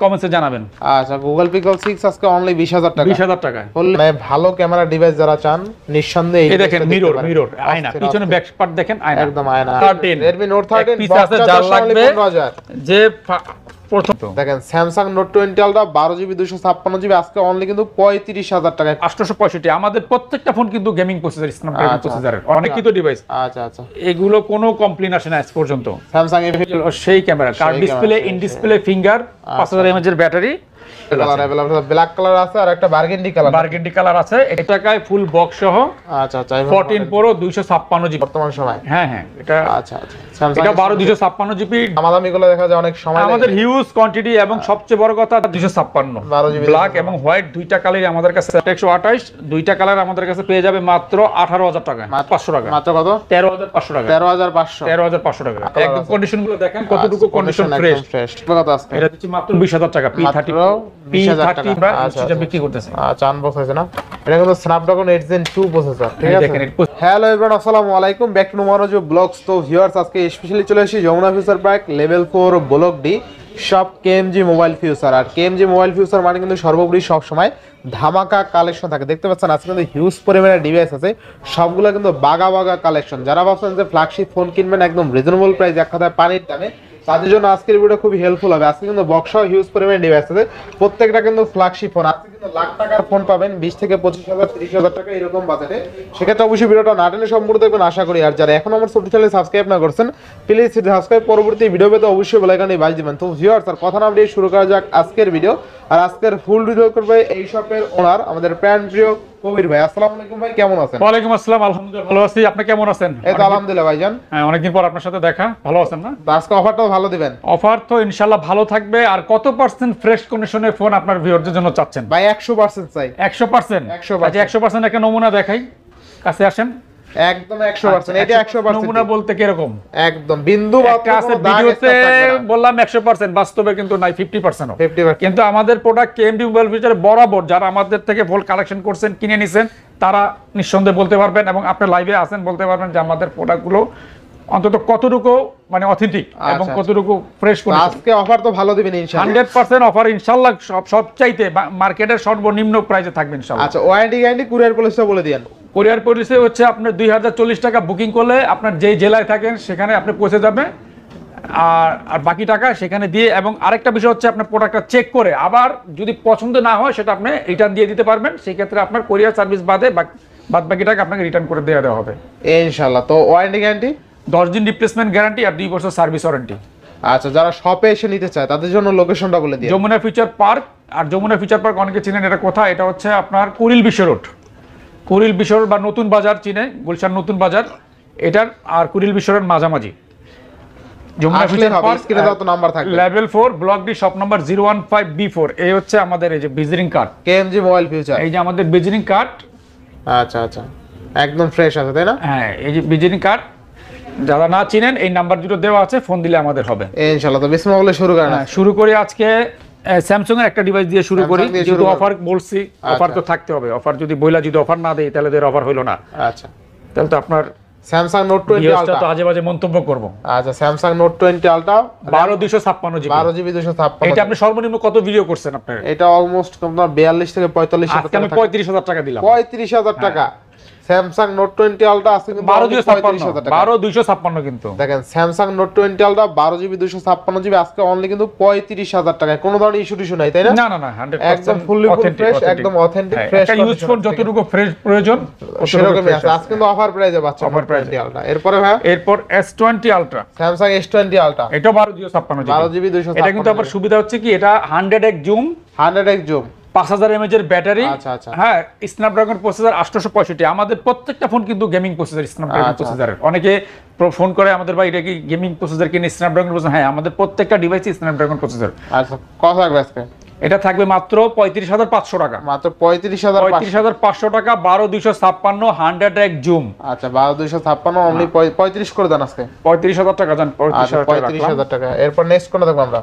কমেন্টসে জানাবেন। আচ্ছা, Google Pixel 6 আজকে অনলি 20000 টাকা। 20000 টাকায় মানে ভালো ক্যামেরা ডিভাইস যারা চান নিঃসন্দেহে এই দেখেন মিরর আয়না, পিছনে ব্যাক পার্ট দেখেন আয়না, একদম আয়না। 13 Redmi Note 13 পিস আছে যার লাগবে 15000 যে প্রথম দেখেন Samsung Note 20 Ultra 12GB 256GB আজকে অনলি কিন্তু 35000 টাকায় 865। আমাদের প্রত্যেকটা ফোন কিন্তু গেমিং প্রসেসর, স্ন্যাপড্রাগন প্রসেসরের অনেক কিছু ডিভাইস। আচ্ছা এগুলো কোনো কমপ্লেইন আসে না আজ পর্যন্ত। Samsung সেই camera, curve display, in display, finger, 5000 mAh এর ব্যাটারি, ব্ল্যাক কালার আছে আর একটা বার্গেন্ডি কালার আছে। এটা টাকায় ফুল বক্স সহ। আচ্ছা 14 Pro 256GB বর্তমান সময়। হ্যাঁ এটা আচ্ছা এটা 12 256GB। আমাদের এগুলো দেখা যায় অনেক সময় আমাদের হিউজ কোয়ান্টিটি এবং সবচেয়ে বড় কথা 256 ব্ল্যাক এবং হোয়াইট দুইটা কালারই আমাদের কাছে 128। দুইটা কালার আমাদের কাছে পেয়ে যাবে মাত্র 18000 টাকা, 500 টাকা। মাত্র কত? 13500 টাকা। 13500 টাকা। একদম কন্ডিশনগুলো দেখেন কতটুকু কন্ডিশন ফ্রেশ। কত আছে? এটা দিচ্ছি মাত্র 20000 টাকা। P30 আমরা সেটা বিক্রি করতেছি। আচ্ছা আনবক্স হয়েছে না? এটা কিন্তু Snapdragon 8 Gen 2 প্রসেসর, ঠিক আছে? দেখেন হ্যালো এভরিওয়ান, আসসালামু আলাইকুম, ব্যাক টু নোমারোজো ব্লগস। তো ভিউয়ার্স, আজকে স্পেশালি চলে এসেছি Jamuna future park level 4 block D shop KMG Mobile Future. আর KMG মোবাইল ফিউচার মানে কিন্তু সর্বোপরি সব সময় ধামাকা কালেকশন থাকে। দেখতে পাচ্ছেন আজকে কিন্তু হিউজ পরিমাণে ডিভাইস আছে, সবগুলো কিন্তু বাগা কালেকশন। যারা ভাবছেন যে ফ্ল্যাগশিপ ফোন কিনবেন একদম রিজনেবল প্রাইস, এক কথায় পানির দামে, তাদের জন্য আজকের ভিডিও খুবই হেল্পফুল হবে। আজকে কিন্তু বক্সও হিউজ পরিমাণে ডিভাইস আছে, প্রত্যেকটা কিন্তু ফ্ল্যাগশিপ ফোন। আজকে কিন্তু লাখ টাকার ফোন পাবেন 20 থেকে 25000 30000 টাকা এরকম বাজেটে। সেক্ষেত্রে অবশ্যই ভিডিওটা না টেনে সম্পূর্ণ দেখবেন আশা করি। আর যারা এখন আমার ছোট চ্যানেল সাবস্ক্রাইব না করছেন, প্লিজ সাবস্ক্রাইব, পরবর্তী ভিডিও পেতে অবশ্যই বেল আইকনে বাজিয়ে দিবেন। তো ভিউয়ার্স, আর কথা না বলে শুরু করা যাক আজকের ভিডিও। আর আজকের ফুল রিভিউ করবে এই শপের ওনার, আমাদের প্রাণ প্রিয় কবির ভাই। আসসালামু আলাইকুম ভাই, কেমন আছেন? ওয়ালাইকুম আসসালাম, আলহামদুলিল্লাহ ভালো আছি। আপনি কেমন আছেন? এই তো আলহামদুলিল্লাহ ভাইজান। হ্যাঁ, অনেকদিন পর আপনার সাথে দেখা। ভালো আছেন না? আজকে অফারটাও ভালো দিবেন। অফার তো ইনশাআল্লাহ ভালো থাকবে। আর কত পার্সেন্ট ফ্রেশ কন্ডিশনের ফোন আপনার ভিউয়ারদের জন্য চাচ্ছেন? ভাই 100% চাই। 100%? আচ্ছা 100% একটা নমুনা দেখাই, কাছে আসেন। একদম 100%। এটা 100% নমুনা বলতে কি রকম? একদম বিন্দু মাত্র আছে ভিডিওতে বললাম 100%, বাস্তবে কিন্তু নাই 50%। কিন্তু আমাদের প্রোডাক্ট KMG মোবাইল ফিউচার বরাবর যারা আমাদের থেকে ফুল কালেকশন করছেন, কিনে নিছেন, তারা নিঃসন্দেহে বলতে পারবেন এবং আপনি লাইভে আছেন বলতে পারবেন যে আমাদের প্রোডাক্টগুলো অন্তত কতটুকু মানে অথেন্টিক এবং কতটুকু ফ্রেশ করে। আজকে অফার তো ভালো দিবেন ইনশাআল্লাহ। 100% অফার ইনশাআল্লাহ, সবচাইতে মার্কেটের সর্বনিম্ন প্রাইসে থাকবে ইনশাআল্লাহ। আচ্ছা, ওয়ারেন্টি গ্যারান্টি কুরিয়ার পলিসিটা বলে দেন। কুরিয়ার পলিসি হচ্ছে আপনার 2040 টাকা বুকিং করলে আপনার যেই জেলায় থাকেন সেখানে আপনি পৌঁছে যাবে। আর বাকি টাকা সেখানে দিয়ে, এবং আরেকটা বিষয় হচ্ছে আপনার প্রোডাক্টটা চেক করে আবার যদি পছন্দ না হয় সেটা আপনি রিটার্ন দিয়ে দিতে পারবেন। সেই ক্ষেত্রে আপনার কুরিয়ার সার্ভিস বাদে বাদ বাকি টাকা আপনাকে রিটার্ন করে দেওয়া হবে ইনশাআল্লাহ। তো ওয়ারেন্টি গ্যারান্টি 10 দিন রিপ্লেসমেন্ট গ্যারান্টি আর 2 বছর সার্ভিস ওয়ারেন্টি। আচ্ছা, যারা শপে এসে নিতে চায় তাদের জন্য লোকেশনটা বলে দিন। Jamuna future Park. আর যমুনা ফিউচার পার্ক অনেকে চিনেন, এটা কোথায়? এটা হচ্ছে আপনার কুড়িল বিশ্ব রোড বা নতুন বাজার চিনে, গুলশান নতুন বাজার এটার, আর কুড়িল বিশ্ব রোড মাঝামাঝি। যমুনা ফিউচার পার্ক, স্ক্রিনে দাও তো নাম্বার থাকবে। Level 4 block D shop number 015B4। এই হচ্ছে আমাদের এই যে visiting card KMG Mobile future. এই যে আমাদের ভিজিটিং কার্ড। আচ্ছা একদম ফ্রেশ আছে তাই না? হ্যাঁ, এই যে ভিজিটিং কার্ড। যারা না চিনেন এই নাম্বার দুটো দেওয়া আছে, ফোন দিলে আমাদের হবে ইনশাআল্লাহ। তো বিসমিল্লাহ বলে শুরু করি আজকে স্যামসাং এর একটা ডিভাইস দিয়ে শুরু করি। যেহেতু অফার বলছি, অফার তো থাকতে হবে। অফার যদি বইলা যদি অফার না দেই তাহলে এর অফার হইলো না। আচ্ছা, তাহলে তো আপনার Samsung Note 20 Ultra তো আজে বাজে মন্তব্য করব। আচ্ছা, Samsung Note 20 Ultra 12256GB 256। এটা আপনি সর্বনিম্ন কত ভিডিও করছেন আপনার? এটা অলমোস্ট আপনার 42 থেকে 45000 টাকা। আমি 35000 টাকা দিলাম। 35000 টাকা Samsung Note 20 Ultra আছে কিন্তু 12256 টাকা। 12256 কিন্তু দেখেন Samsung Note 20 Ultra 12GB 256GB আজকে অনলি কিন্তু 35000 টাকায়। কোনো ধরনের ইস্যু নাই তাই না? না 100% একদম ফুললি ফ্রেশ, একদম অথেন্টিক ফ্রেশ। একটা ইউজ ফোন যতটুকু ফ্রেশ প্রয়োজন সেরকমই আছে। আজকে কিন্তু অফার প্রাইসে পাচ্ছেন অফার প্রাইস Ultra। এরপর ভাই এরপর S20 Ultra, Samsung S20 Ultra এটা 12GB 256। এটা কিন্তু আবার সুবিধা হচ্ছে কি, এটা 100x zoom, 100x zoom, 5000 mAh এর ব্যাটারি। আচ্ছা হ্যাঁ, স্ন্যাপড্রাগন প্রসেসর 865। আমাদের প্রত্যেকটা ফোন কিন্তু গেমিং প্রসেসর, স্ন্যাপড্রাগন প্রসেসরের। অনেকে ফোন করে আমাদের ভাই এটা কি গেমিং প্রসেসর কিনে স্ন্যাপড্রাগন প্রসেসর? হ্যাঁ, আমাদের প্রত্যেকটা ডিভাইসই স্ন্যাপড্রাগন প্রসেসর। আচ্ছা, কত থাকবে আজকে? এটা থাকবে মাত্র 35500 টাকা। মাত্র 35500 টাকা। 12256 100x জুম। আচ্ছা, 12256 অনলি 35 করে দেন আজকে। 35000 টাকা জান, 35000 টাকা। এরপর নেক্সট কোনটা দেখব আমরা?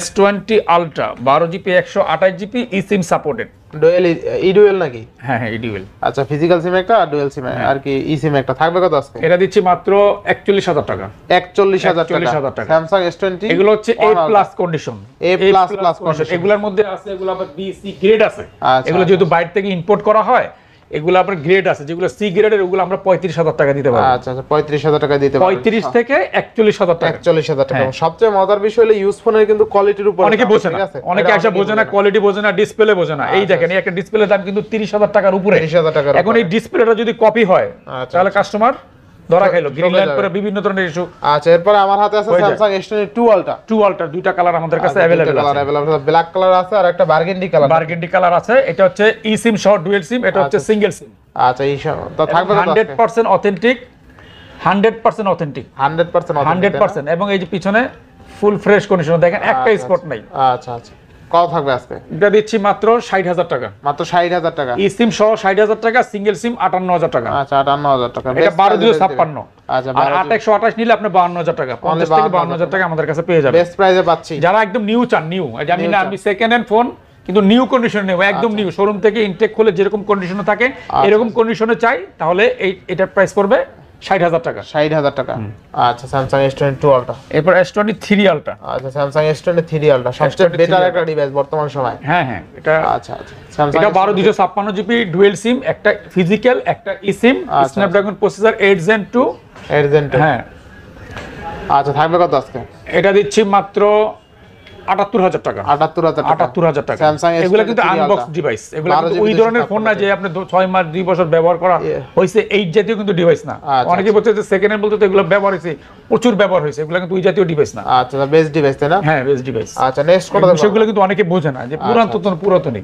S20 Ultra 12GB 128GB eSIM supported. Dual e dual নাকি? হ্যাঁ হ্যাঁ ডুয়েল। আচ্ছা ফিজিক্যাল সিম একটা আর ডুয়েল সিম আর কি ই সিম একটা থাকবে কত আজকে? এটা দিচ্ছি মাত্র 41,000 টাকা। 41,000 টাকা স্যামসাং S20। এগুলো হচ্ছে A+ কন্ডিশন, A++ কন্ডিশন। এগুলোর মধ্যে আছে, এগুলো আবার B C গ্রেড আছে। আচ্ছা, এগুলো যেহেতু বাইরে থেকে ইম্পোর্ট করা হয়, এগুলো আপনার গ্রেড আছে, যেগুলো সি গ্রেডের ওগুলো আমরা 35,000 টাকা দিতে পারবো। আচ্ছা আচ্ছা 35,000 টাকা দিতে পারবো। 35 থেকে 41,000 টাকা। 41,000 টাকা। সবচেয়ে মজার বিষয় হলো ইউজ ফোনের কিন্তু কোয়ালিটির উপর অনেকে বোঝে না, অনেকে আসলে বোঝে না, কোয়ালিটি বোঝে না, ডিসপ্লে বোঝে না। এই দেখেন এই একটা ডিসপ্লের দাম কিন্তু 30,000 টাকার উপরে। 30,000 টাকার। এখন এই ডিসপ্লেটা যদি কপি হয় তাহলে কাস্টমার ধরা খাইলো, গ্রিন লাইন করে বিভিন্ন ধরনের ইস্যু। আচ্ছা এরপর আমার হাতে আছে স্যামসাং S22 আলট্রা। 2 আলট্রা দুইটা কালার আমাদের কাছে अवेलेबल আছে। ব্ল্যাক কালার আছে আর একটা বার্গেন্ডি কালার। বার্গেন্ডি কালার আছে। এটা হচ্ছে ই সিম সহ ডুয়াল সিম, এটা হচ্ছে সিঙ্গেল সিম। আচ্ছা এই তো থাকবে কত? 100% অথেন্টিক, 100% অথেন্টিক, 100%। এবং এই যে পিছনে ফুল ফ্রেশ কন্ডিশন দেখেন, একটা স্পট নাই। আচ্ছা আচ্ছা কত থাকবে আজকে? এটা দিচ্ছি মাত্র 60,000 টাকা। মাত্র 60,000 টাকা। ই সিম সহ 60,000 টাকা, সিঙ্গেল সিম 58,000 টাকা। আচ্ছা 58,000 টাকা। এটা 12,256। আচ্ছা আর 8,128 নিলে আপনি 52,000 টাকা, 50 থেকে 52,000 টাকা আমাদের কাছে পেয়ে যাবেন। বেস্ট প্রাইসে পাচ্ছি। যারা একদম নিউ চান, নিউ আমি সেকেন্ড হ্যান্ড ফোন কিন্তু নিউ কন্ডিশনে নেব, একদম নিউ শোরুম থেকে ইনটেক খুলে যেরকম কন্ডিশনে থাকে এরকম কন্ডিশনে চাই, তাহলে এটার প্রাইস পড়বে 60,000 টাকা। 60,000 টাকা। আচ্ছা স্যামসাং S22 আলট্রা। এরপর S23 আলট্রা। আচ্ছা স্যামসাং S23 আলট্রা সবচেয়ে বেটার একটা ডিভাইস বর্তমান সময়। হ্যাঁ হ্যাঁ এটা আচ্ছা আচ্ছা স্যামসাং এটা 12,256 জিবি ডুয়াল সিম, একটা ফিজিক্যাল একটা ই সিম, স্ন্যাপড্রাগন প্রসেসর 8 Gen 2। হ্যাঁ আচ্ছা থাকবে কত আজকে? এটা দিচ্ছি মাত্র 78,000 টাকা। 78,000 টাকা। এগুলো কিন্তু আনবক্স ডিভাইস, এগুলো কিন্তু ওই ধরনের ফোন না যে আপনি 6 মাস 2 বছর ব্যবহার করা হইছে এই জাতীয় কিন্তু ডিভাইস না। অনেকে বলছে যে সেকেন্ড হ্যান্ড বলতে তো এগুলো ব্যবহার হইছে, প্রচুর ব্যবহার হইছে, এগুলো কিন্তু ওই জাতীয় ডিভাইস না। আচ্ছা বেস্ট ডিভাইস তাই না? হ্যাঁ বেস্ট ডিভাইস। আচ্ছা নেক্সট কোনটা দেখব? সেগুলো কিন্তু অনেকে বোঝে না যে পুরাতনই।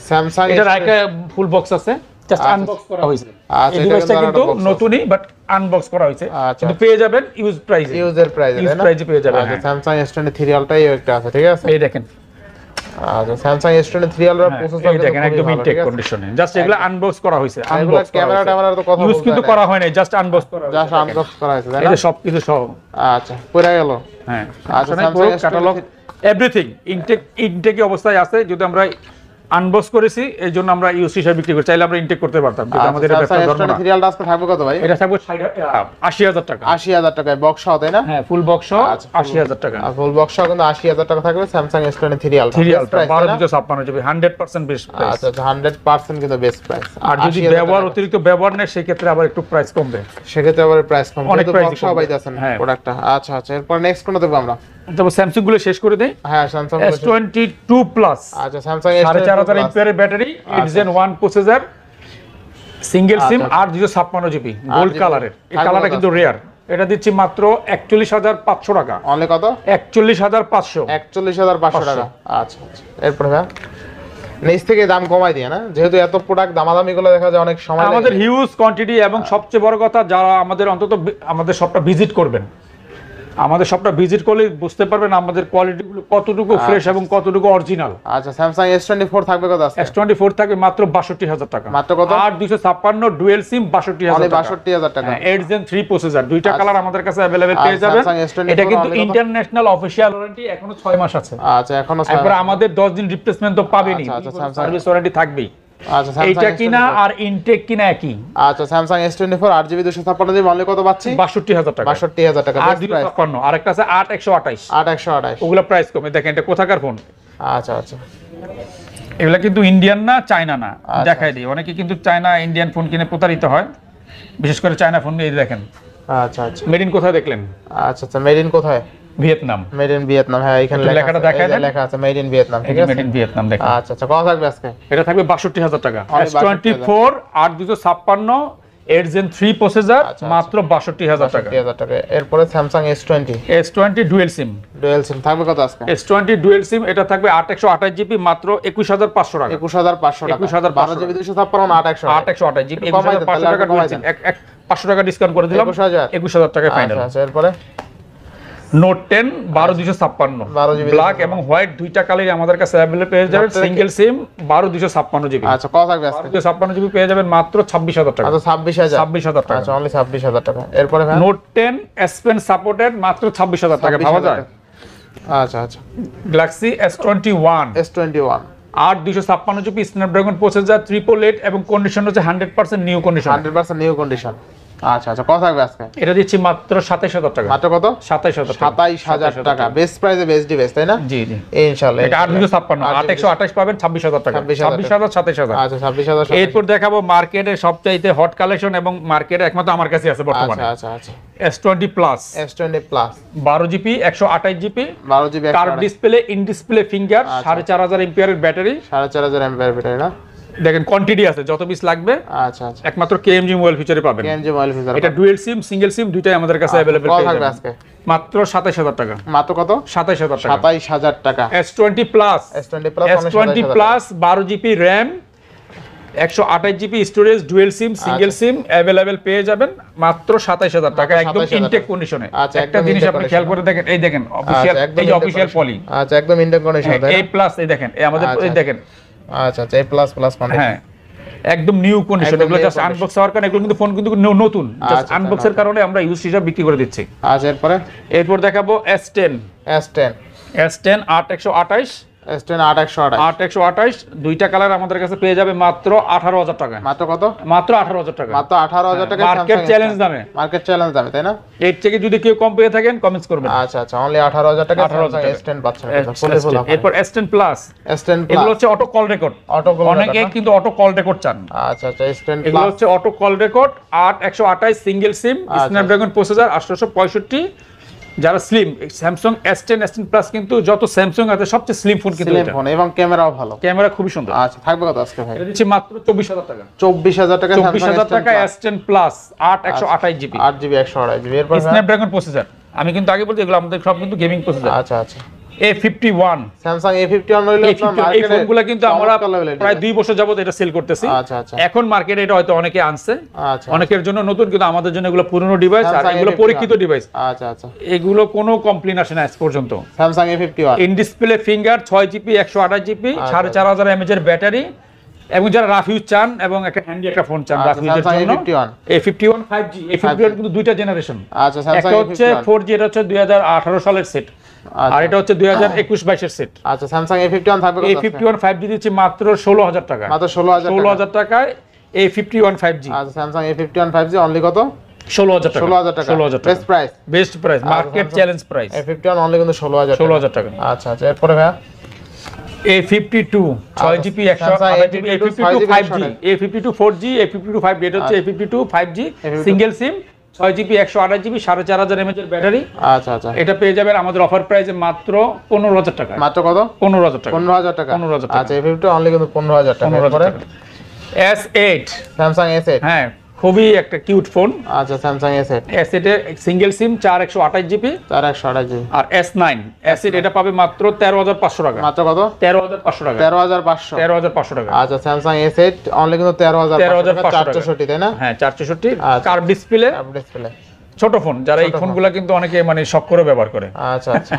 স্যামসাং এটার একটা ফুল বক্স আছে, জাস্ট আনবক্স করা হইছে। এই ডিভাইসটা কিন্তু নতুনই বাট আনবক্স করা হইছে, কিন্তু পেয়ে যাবেন ইউজ প্রাইসে, ইউজার প্রাইসে তাই না? প্রাইসে পেয়ে যাবেন। আচ্ছা স্যামসাং S23 আলট্রাই একটা আছে ঠিক আছে? এই দেখেন। আচ্ছা স্যামসাং S23 আলট্রা প্রসেসর এই দেখেন একদম ইনটেক কন্ডিশনে, জাস্ট এগুলো আনবক্স করা হইছে। আনবক্স ক্যামেরা তো কথা ইউজ কিন্তু করা হয় নাই, জাস্ট আনবক্স করা হইছে। জাস্ট আনবক্স করা হইছে তাই না? এই সবকিছু সব। আচ্ছা পুরো গেল। হ্যাঁ আচ্ছা স্যামসাং ক্যাটালগ এভরিথিং ইনটেকই অবস্থায় আছে। যদি আমরা আনবক্স করেছি এই জন্য আমরা ইউজ হিসেবে বিক্রি করি, চাইলে আমরা ইনটেক করতে পারতাম, কিন্তু আমাদের এটা ব্যবসা ধর্ম না। S23 আলট্রা আজকে থাকবে কত ভাই? এটা থাকবে 80,000 টাকা। 80,000 টাকায় বক্স সহ তাই না? হ্যাঁ ফুল বক্স সহ 80,000 টাকা। আর ফুল বক্স সহ কিন্তু 80,000 টাকা থাকবে Samsung S23 ultra. 12,256 GB 100% best price. আচ্ছা 100% কিন্তু বেস্ট প্রাইস। আর যদি অতিরিক্ত ব্যবহার নেয় সেই ক্ষেত্রে আবার একটু প্রাইস কমবে। সেক্ষেত্রে আবার প্রাইস কম, অনেক প্রাইস বক্স সহ পাইতেছেন প্রোডাক্টটা। আচ্ছা আচ্ছা এরপর নেক্সট কোনটা দেখব আমরা? তারপর স্যামসাং গুলো শেষ করে দেই। হ্যাঁ স্যামসাং S22 প্লাস। আচ্ছা স্যামসাং 4500 এমপিআর battery, 8 Gen 1 processor, single SIM, 8,256 GB, gold কালারের। এই কালারটা কিন্তু রেয়ার। এটা দিচ্ছি মাত্র 41,500 টাকা। অনলি কত? 41,500। 41,500 টাকা। আচ্ছা আচ্ছা এরপর হ্যাঁ নিচ থেকে দাম কমাই দিয়ে না, যেহেতু এত প্রোডাক্ট দামাদামি গুলো দেখা যায় অনেক সময় আমাদের হিউজ কোয়ান্টিটি, এবং সবচেয়ে বড় কথা যারা আমাদের অন্তত আমাদের শপটা ভিজিট করবেন, আমাদের শপটা ভিজিট করলে বুঝতে পারবেন আমাদের কোয়ালিটিগুলো কতটুকু ফ্রেশ এবং কতটুকু অরিজিনাল। আচ্ছা স্যামসাং S24 থাকবে কত আছে? S24 থাকবে মাত্র 62,000 টাকা। মাত্র কত? 8,256 ডুয়াল সিম 62,000 টাকা। 62,000 টাকা। 8 Gen 3 প্রসেসর, দুইটা কালার আমাদের কাছে अवेलेबल পেয়ে যাবেন। এটা কিন্তু ইন্টারন্যাশনাল অফিশিয়াল ওয়ারেন্টি, এখনো 6 মাস আছে। আচ্ছা এখনো তারপর আমাদের 10 দিন রিপ্লেসমেন্ট তো পাবেনই, সার্ভিস ওয়ারেন্টি থাকবেই। আচ্ছা স্যামসাং এইটা কিনা আর ইনটেক কিনা একই। আচ্ছা Samsung S24 8GB 256 GB only কত পাচ্ছি? 62,000 টাকা। 62,000 টাকা বেস্ট প্রাইস। 8,256 আরেকটা আছে 8,128। 8,128 ওগুলা প্রাইস কমে। দেখেন এটা কোথাকার ফোন। আচ্ছা আচ্ছা এগুলা কিন্তু ইন্ডিয়ান না, চায়না না। দেখাই দিই, অনেকে কিন্তু চায়না ইন্ডিয়ান ফোন কিনে প্রতারিত হয়, বিশেষ করে চায়না ফোন নিয়ে দেখেন। আচ্ছা আচ্ছা মেড ইন কোথায় দেখলেন? আচ্ছা আচ্ছা মেড ইন কোথায়? ভিয়েতনাম। Made in Vietnam. হ্যাঁ এখানে লেখাটা দেখায় দেন, লেখা আছে মেড ইন ভিয়েতনাম ঠিক আছে? মেড ইন ভিয়েতনাম দেখেন। আচ্ছা আচ্ছা কত থাকবে আজকে? এটা থাকবে 62,000 টাকা। S24 8,256 8 Gen 3 প্রসেসর মাত্র 62,000 টাকা। 62,000 টাকা। এরপরে Samsung S20 dual SIM. Dual SIM থাকবে কত আজকে? S20 ডুয়াল সিম এটা থাকবে 8,128 জিবি মাত্র 21,500 টাকা। 21,500 টাকা। 21,500 12GB 256 8,128 জিবি 21,500 টাকা ডুয়াল সিম। 500 টাকা ডিসকাউন্ট করে দিলাম, 21,000 টাকা ফাইনাল। আচ্ছা এরপরে নোট 10 12,256 ব্ল্যাক এবং হোয়াইট দুইটা কালারই আমাদের কাছে अवेलेबल পেয়ে যাবেন। সিঙ্গেল সিম 12,256 জিবি। আচ্ছা কত থাকবে আজকে? 12,256 জিবি পেয়ে যাবেন মাত্র 26,000 টাকা। আচ্ছা 26,000 টাকা। আচ্ছা অনলি 26,000 টাকা। এরপরে নোট 10 S Pen সাপোর্টেড মাত্র 26,000 টাকা। ভাবা যায়? আচ্ছা আচ্ছা Galaxy S21 S21 8 256 GB Snapdragon processor 888 এবং কন্ডিশন হচ্ছে 100% নিউ কন্ডিশন। 100% new condition. আচ্ছা আচ্ছা, কত থাকবে আজকে? এটা দিচ্ছি মাত্র 27000 টাকা। মাত্র কত? 27000 টাকা। বেস্ট প্রাইসে বেস্ট ডিভাইস, তাই না? জি জি ইনশাআল্লাহ। এটা 8 128 পাবেন 26000 টাকা। 26000 27000। আচ্ছা 26000। এরপর দেখাবো মার্কেটের সবচাইতে হট কালেকশন এবং মার্কেটে একমাত্র আমার কাছে আছে বর্তমানে। আচ্ছা আচ্ছা। S20 plus 12 GB 128 GB 12 GB curve display, in display finger, 4500 এমপিআর ব্যাটারি, 4500 এমপিআর ব্যাটারি না? দেখেন কোয়ান্টিটি আছে, যত পিস লাগবে। আচ্ছা আচ্ছা, একমাত্র কেএমজি মোবাইল ফিচারে পাবেন। কেএমজি মোবাইল ফিচার। এটা ডুয়াল সিম, সিঙ্গেল সিম দুইটাই আমাদের কাছে अवेलेबल পেয়ে যাবেন। আজকে মাত্র 27000 টাকা। মাত্র কত? 27000 টাকা। 27000 টাকা। S20 plus 12 GB RAM, 128 GB storage, dual SIM, single SIM available পেয়ে যাবেন মাত্র 27000 টাকা, একদম ইনটেক কন্ডিশনে। একটা জিনিস আপনি খেয়াল করে দেখেন, এই দেখেন অফিশিয়াল, এই যে অফিশিয়াল পলি। আচ্ছা, একদম ইনটেক কন্ডিশন। এই প্লাস, এই দেখেন, এই আমাদের এই দেখেন। আচ্ছা আচ্ছা, এই প্লাস কন্ডিশন। হ্যাঁ, একদম নিউ কন্ডিশন। এগুলো জাস্ট আনবক্স হওয়ার কারণে, এগুলো কিন্তু ফোন কিন্তু নতুন, জাস্ট আনবক্সের কারণে আমরা ইউজ হিসাবে বিক্রি করে দিচ্ছি। আচ্ছা, এরপর দেখাবো S10 8128 S10 8128 দুইটা কালার আমাদের কাছে পেয়ে যাবে মাত্র 18000 টাকা। মাত্র কত? মাত্র 18000 টাকা। মাত্র 18000 টাকা। মার্কেট চ্যালেঞ্জ দামে। মার্কেট চ্যালেঞ্জ দামে, তাই না? এর থেকে যদি কেউ কম পেয়ে থাকেন কমেন্টস করবেন। আচ্ছা আচ্ছা, অনলি 18000 টাকা S10 পাচ্ছেন। এরপর S10 প্লাস। এগুলো হচ্ছে অটো কল রেকর্ড। অনেকে কিন্তু অটো কল রেকর্ড চান। আচ্ছা আচ্ছা, S10 এগুলো হচ্ছে অটো কল রেকর্ড, 8128 সিঙ্গেল সিম, স্ন্যাপড্রাগন প্রসেসর 865। যারা স্লিম, স্যামসাং S10 প্লাস কিন্তু যত স্যামসাং আছে সবচেয়ে স্লিম ফোন কিন্তু এটা, এবং ক্যামেরাও ভালো, ক্যামেরা খুবই সুন্দর। আচ্ছা, থাকবে কত আজকে ভাই? এটা দিচ্ছি মাত্র 24000 টাকা। 24000 টাকা। 24000 টাকা S10 plus 8128 GB, 8 GB 128 GB. এরপর স্ন্যাপড্রাগন প্রসেসর। আমি কিন্তু আগে বলতে, এগুলো আমাদের সব কিন্তু গেমিং প্রসেসর। আচ্ছা আচ্ছা, A51 স্যামসাং A51 হইলো আপনার এই মার্কেটে। ফোনগুলো কিন্তু আমরা প্রায় 2 বছর যাবত এটা সেল করতেছি। আচ্ছা আচ্ছা, এখন মার্কেটে এটা হয়তো অনেকে আনছে, আচ্ছা, অনেকের জন্য নতুন, কিন্তু আমাদের জন্য এগুলো পুরনো ডিভাইস আর এগুলো পরীক্ষিত ডিভাইস। আচ্ছা আচ্ছা, এগুলো কোনো কমপ্লেইন আসে না আজ পর্যন্ত। Samsung A51 in display finger, 6 GB 128 GB 4500 mAh এর ব্যাটারি, এবং যারা রাফ ইউজ চান এবং একটা হ্যান্ডি একটা ফোন চান রাফ ইউজের জন্য, A51 5G। A51 কিন্তু দুইটা জেনারেশন। আচ্ছা, স্যামসাং একটা হচ্ছে 4G, এটা হচ্ছে 2018 সালের সেট, আর এটা হচ্ছে 2021-22 এর সেট। আচ্ছা, স্যামসাং A51 থাকবে কত? A51 5G দিচ্ছি মাত্র 16000 টাকা। মাত্র 16000 টাকায় A51 5G। আচ্ছা, স্যামসাং A51 5G অনলি কত? 16000 টাকা। 16000 টাকা। Best price, best price, market challenge price. A51 only কিন্তু 16000 টাকা। আচ্ছা আচ্ছা, এরপরে ভাই A52 6GB 128 GB, A52 5G, A52 4G, A52 5G, এটা হচ্ছে A52 5G সিঙ্গেল সিম, 6GB 128 জিবি 4500 mAh এর ব্যাটারি। আচ্ছা আচ্ছা, এটা পেয়ে যাবেন আমাদের অফার প্রাইসে মাত্র 15000 টাকা। মাত্র কত? 15000 টাকা। 15000 টাকা। 15000 টাকা। আচ্ছা, A52 অনলি কিন্তু 15000 টাকা। এরপরে S8 স্যামসাং S8। হ্যাঁ, খুবই একটা কিউট ফোন। আচ্ছা, স্যামসাং S8 এ সিঙ্গেল সিম 4128 জিবি 4128 জিবি। আর S9 এটা পাবে মাত্র 13500 টাকা। মাত্র কত? 13500 টাকা। 13500 টাকা। আচ্ছা, স্যামসাং S8 অনলি কিন্তু 13500 টাকা। 464, তাই না? হ্যাঁ, 464 কার্ভ ডিসপ্লে। ছোট ফোন, যারা এই ফোনগুলো কিন্তু অনেকে মানে শখ করে ব্যবহার করে। আচ্ছা আচ্ছা,